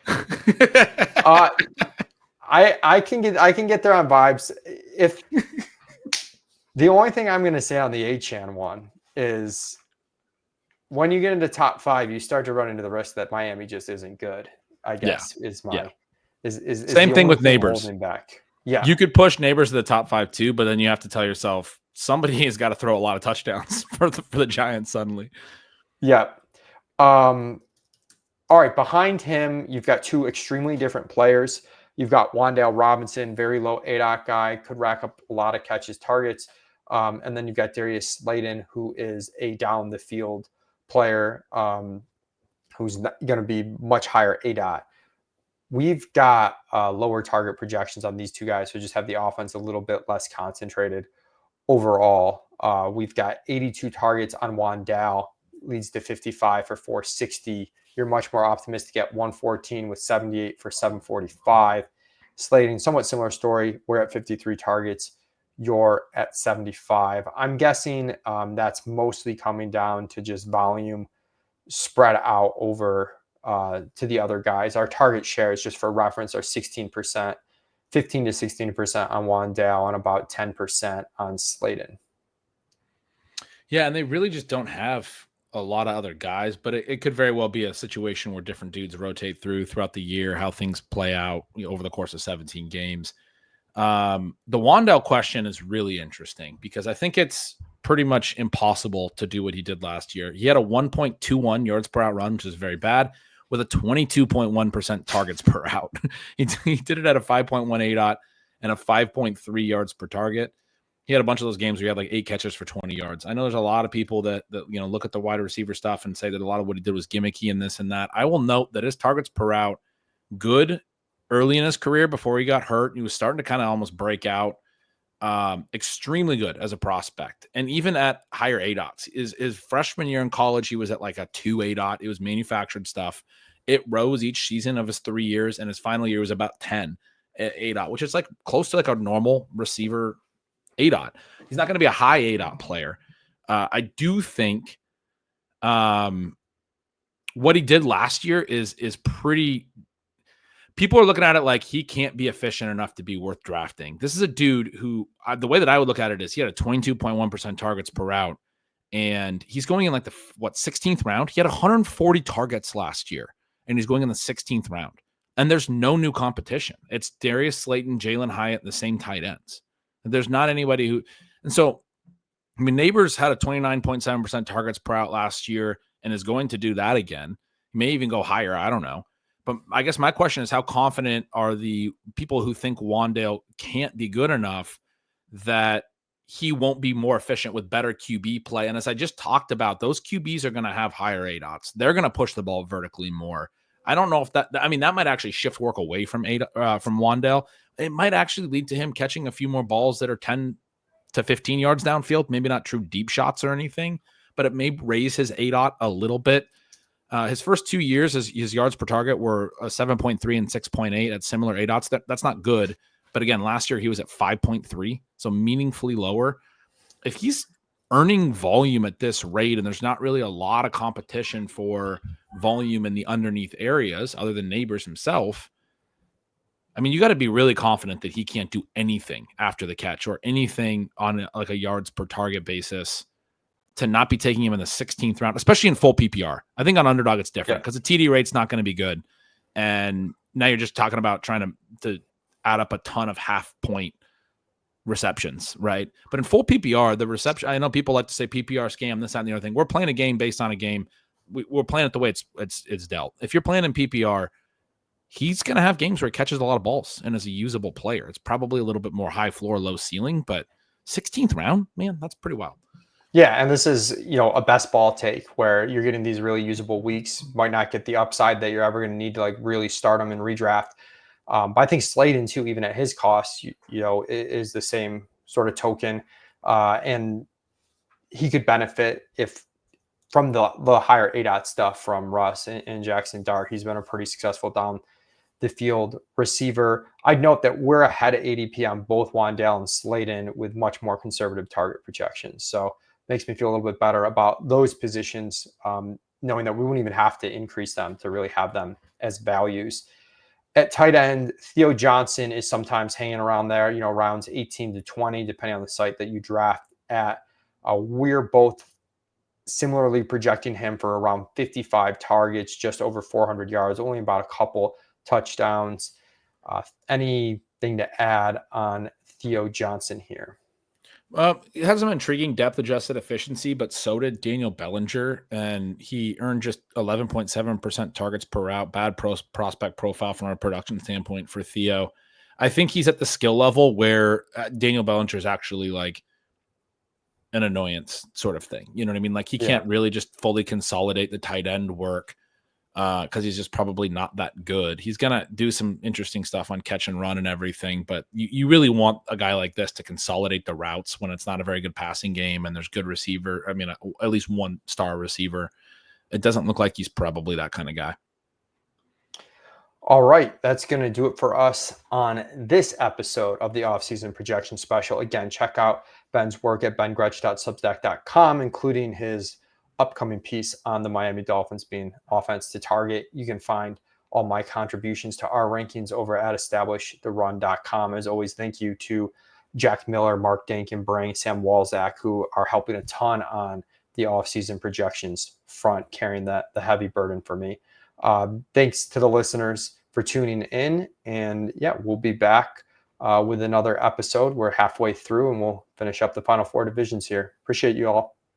I can get there on vibes. If the only thing I'm going to say on the Achane one is when you get into top 5, you start to run into the risk that Miami just isn't good. I guess is same thing with Neighbors. Back. Yeah, you could push Neighbors to the top 5 too, but then you have to tell yourself somebody has got to throw a lot of touchdowns for the Giants suddenly. Yeah. All right. Behind him, you've got 2 extremely different players. You've got Wan'Dale Robinson, very low ADOT guy, could rack up a lot of catches, targets. And then you've got Darius Slayton, who is a down the field player, who's going to be much higher ADOT. We've got lower target projections on these 2 guys who just have the offense a little bit less concentrated overall. We've got 82 targets on Wan'Dale, leads to 55 for 460. You're much more optimistic at 114 with 78 for 745. Slayton, somewhat similar story. We're at 53 targets. You're at 75. I'm guessing that's mostly coming down to just volume spread out over to the other guys. Our target shares, just for reference, are 16%, 15 to 16% on Wan'Dale and about 10% on Slayton. Yeah, and they really just don't have a lot of other guys, but it could very well be a situation where different dudes rotate throughout the year, how things play out over the course of 17 games. The Wan'Dale question is really interesting because I think it's pretty much impossible to do what he did last year. He had a 1.21 yards per out run, which is very bad, with a 22.1% targets per out. he did it at a 5.1 ADOT and a 5.3 yards per target. He had a bunch of those games where he had like 8 catches for 20 yards. I know there's a lot of people that look at the wide receiver stuff and say that a lot of what he did was gimmicky and this and that. I will note that his targets per out, good early in his career before he got hurt. He was starting to kind of almost break out. Extremely good as a prospect. And even at higher ADOTs. His freshman year in college, he was at like a 2 ADOT. It was manufactured stuff. It rose each season of his 3 years, and his final year was about 10 ADOT, which is like close to like a normal receiver ADOT. He's not going to be a high ADOT player. I do think what he did last year is pretty. People are looking at it like he can't be efficient enough to be worth drafting. This is a dude who, the way that I would look at it is he had a 22.1% targets per route, and he's going in like the 16th round. He had 140 targets last year, and he's going in the 16th round. And there's no new competition. It's Darius Slayton, Jalen Hyatt, the same tight ends. There's not anybody who, and so, I mean, Neighbors had a 29.7% targets per out last year and is going to do that again. He may even go higher. I don't know. But I guess my question is, how confident are the people who think Wan'Dale can't be good enough that he won't be more efficient with better QB play? And as I just talked about, those QBs are going to have higher ADOTs. They're going to push the ball vertically more. I don't know if that might actually shift work away from Wan'Dale. It might actually lead to him catching a few more balls that are 10 to 15 yards downfield, maybe not true deep shots or anything, but it may raise his ADOT a little bit. His first 2 years, his yards per target were 7.3 and 6.8 at similar ADOTs. That's not good. But again, last year he was at 5.3, so meaningfully lower. If he's earning volume at this rate and there's not really a lot of competition for volume in the underneath areas other than Neighbors himself, I mean, you got to be really confident that he can't do anything after the catch or anything on like a yards per target basis to not be taking him in the 16th round, especially in full PPR. I think on underdog it's different because the TD rate's not going to be good. And now you're just talking about trying to add up a ton of half point receptions, right? But in full PPR, the reception, I know people like to say PPR scam, this, that, and the other thing. We're playing a game based on a game. We're playing it the way it's dealt. If you're playing in PPR, he's going to have games where he catches a lot of balls and is a usable player. It's probably a little bit more high floor, low ceiling, but 16th round, man, that's pretty wild. Yeah, and this is, a best ball take where you're getting these really usable weeks, might not get the upside that you're ever going to need to like really start them and redraft. But I think Slayton too, even at his cost, is the same sort of token. And he could benefit from the higher ADOT stuff from Russ and Jackson Dart. He's been a pretty successful down the field receiver. I'd note that we're ahead of ADP on both Wan'Dale and Slayton with much more conservative target projections. So makes me feel a little bit better about those positions, knowing that we wouldn't even have to increase them to really have them as values. At tight end, Theo Johnson is sometimes hanging around there, rounds 18 to 20, depending on the site that you draft at. We're both similarly projecting him for around 55 targets, just over 400 yards, only about a couple touchdowns. Anything to add on Theo Johnson here? It has some intriguing depth-adjusted efficiency, but so did Daniel Bellinger, and he earned just 11.7% targets per route. Bad prospect profile from a production standpoint for Theo. I think he's at the skill level where Daniel Bellinger is actually like an annoyance sort of thing. You know what I mean? Like he can't really just fully consolidate the tight end work because he's just probably not that good. He's going to do some interesting stuff on catch and run and everything, but you really want a guy like this to consolidate the routes when it's not a very good passing game and there's good receiver. I mean, at least one star receiver. It doesn't look like he's probably that kind of guy. All right, that's going to do it for us on this episode of the offseason projection special. Again, check out Ben's work at bengretch.substack.com, including his upcoming piece on the Miami Dolphins being offense to target. You can find all my contributions to our rankings over at establishtheRun.com. As always, thank you to Jack Miller, Mark Dankenbrang, Sam Walzak, who are helping a ton on the offseason projections front, carrying the heavy burden for me. Thanks to the listeners for tuning in. And we'll be back with another episode. We're halfway through and we'll finish up the final four divisions here. Appreciate you all.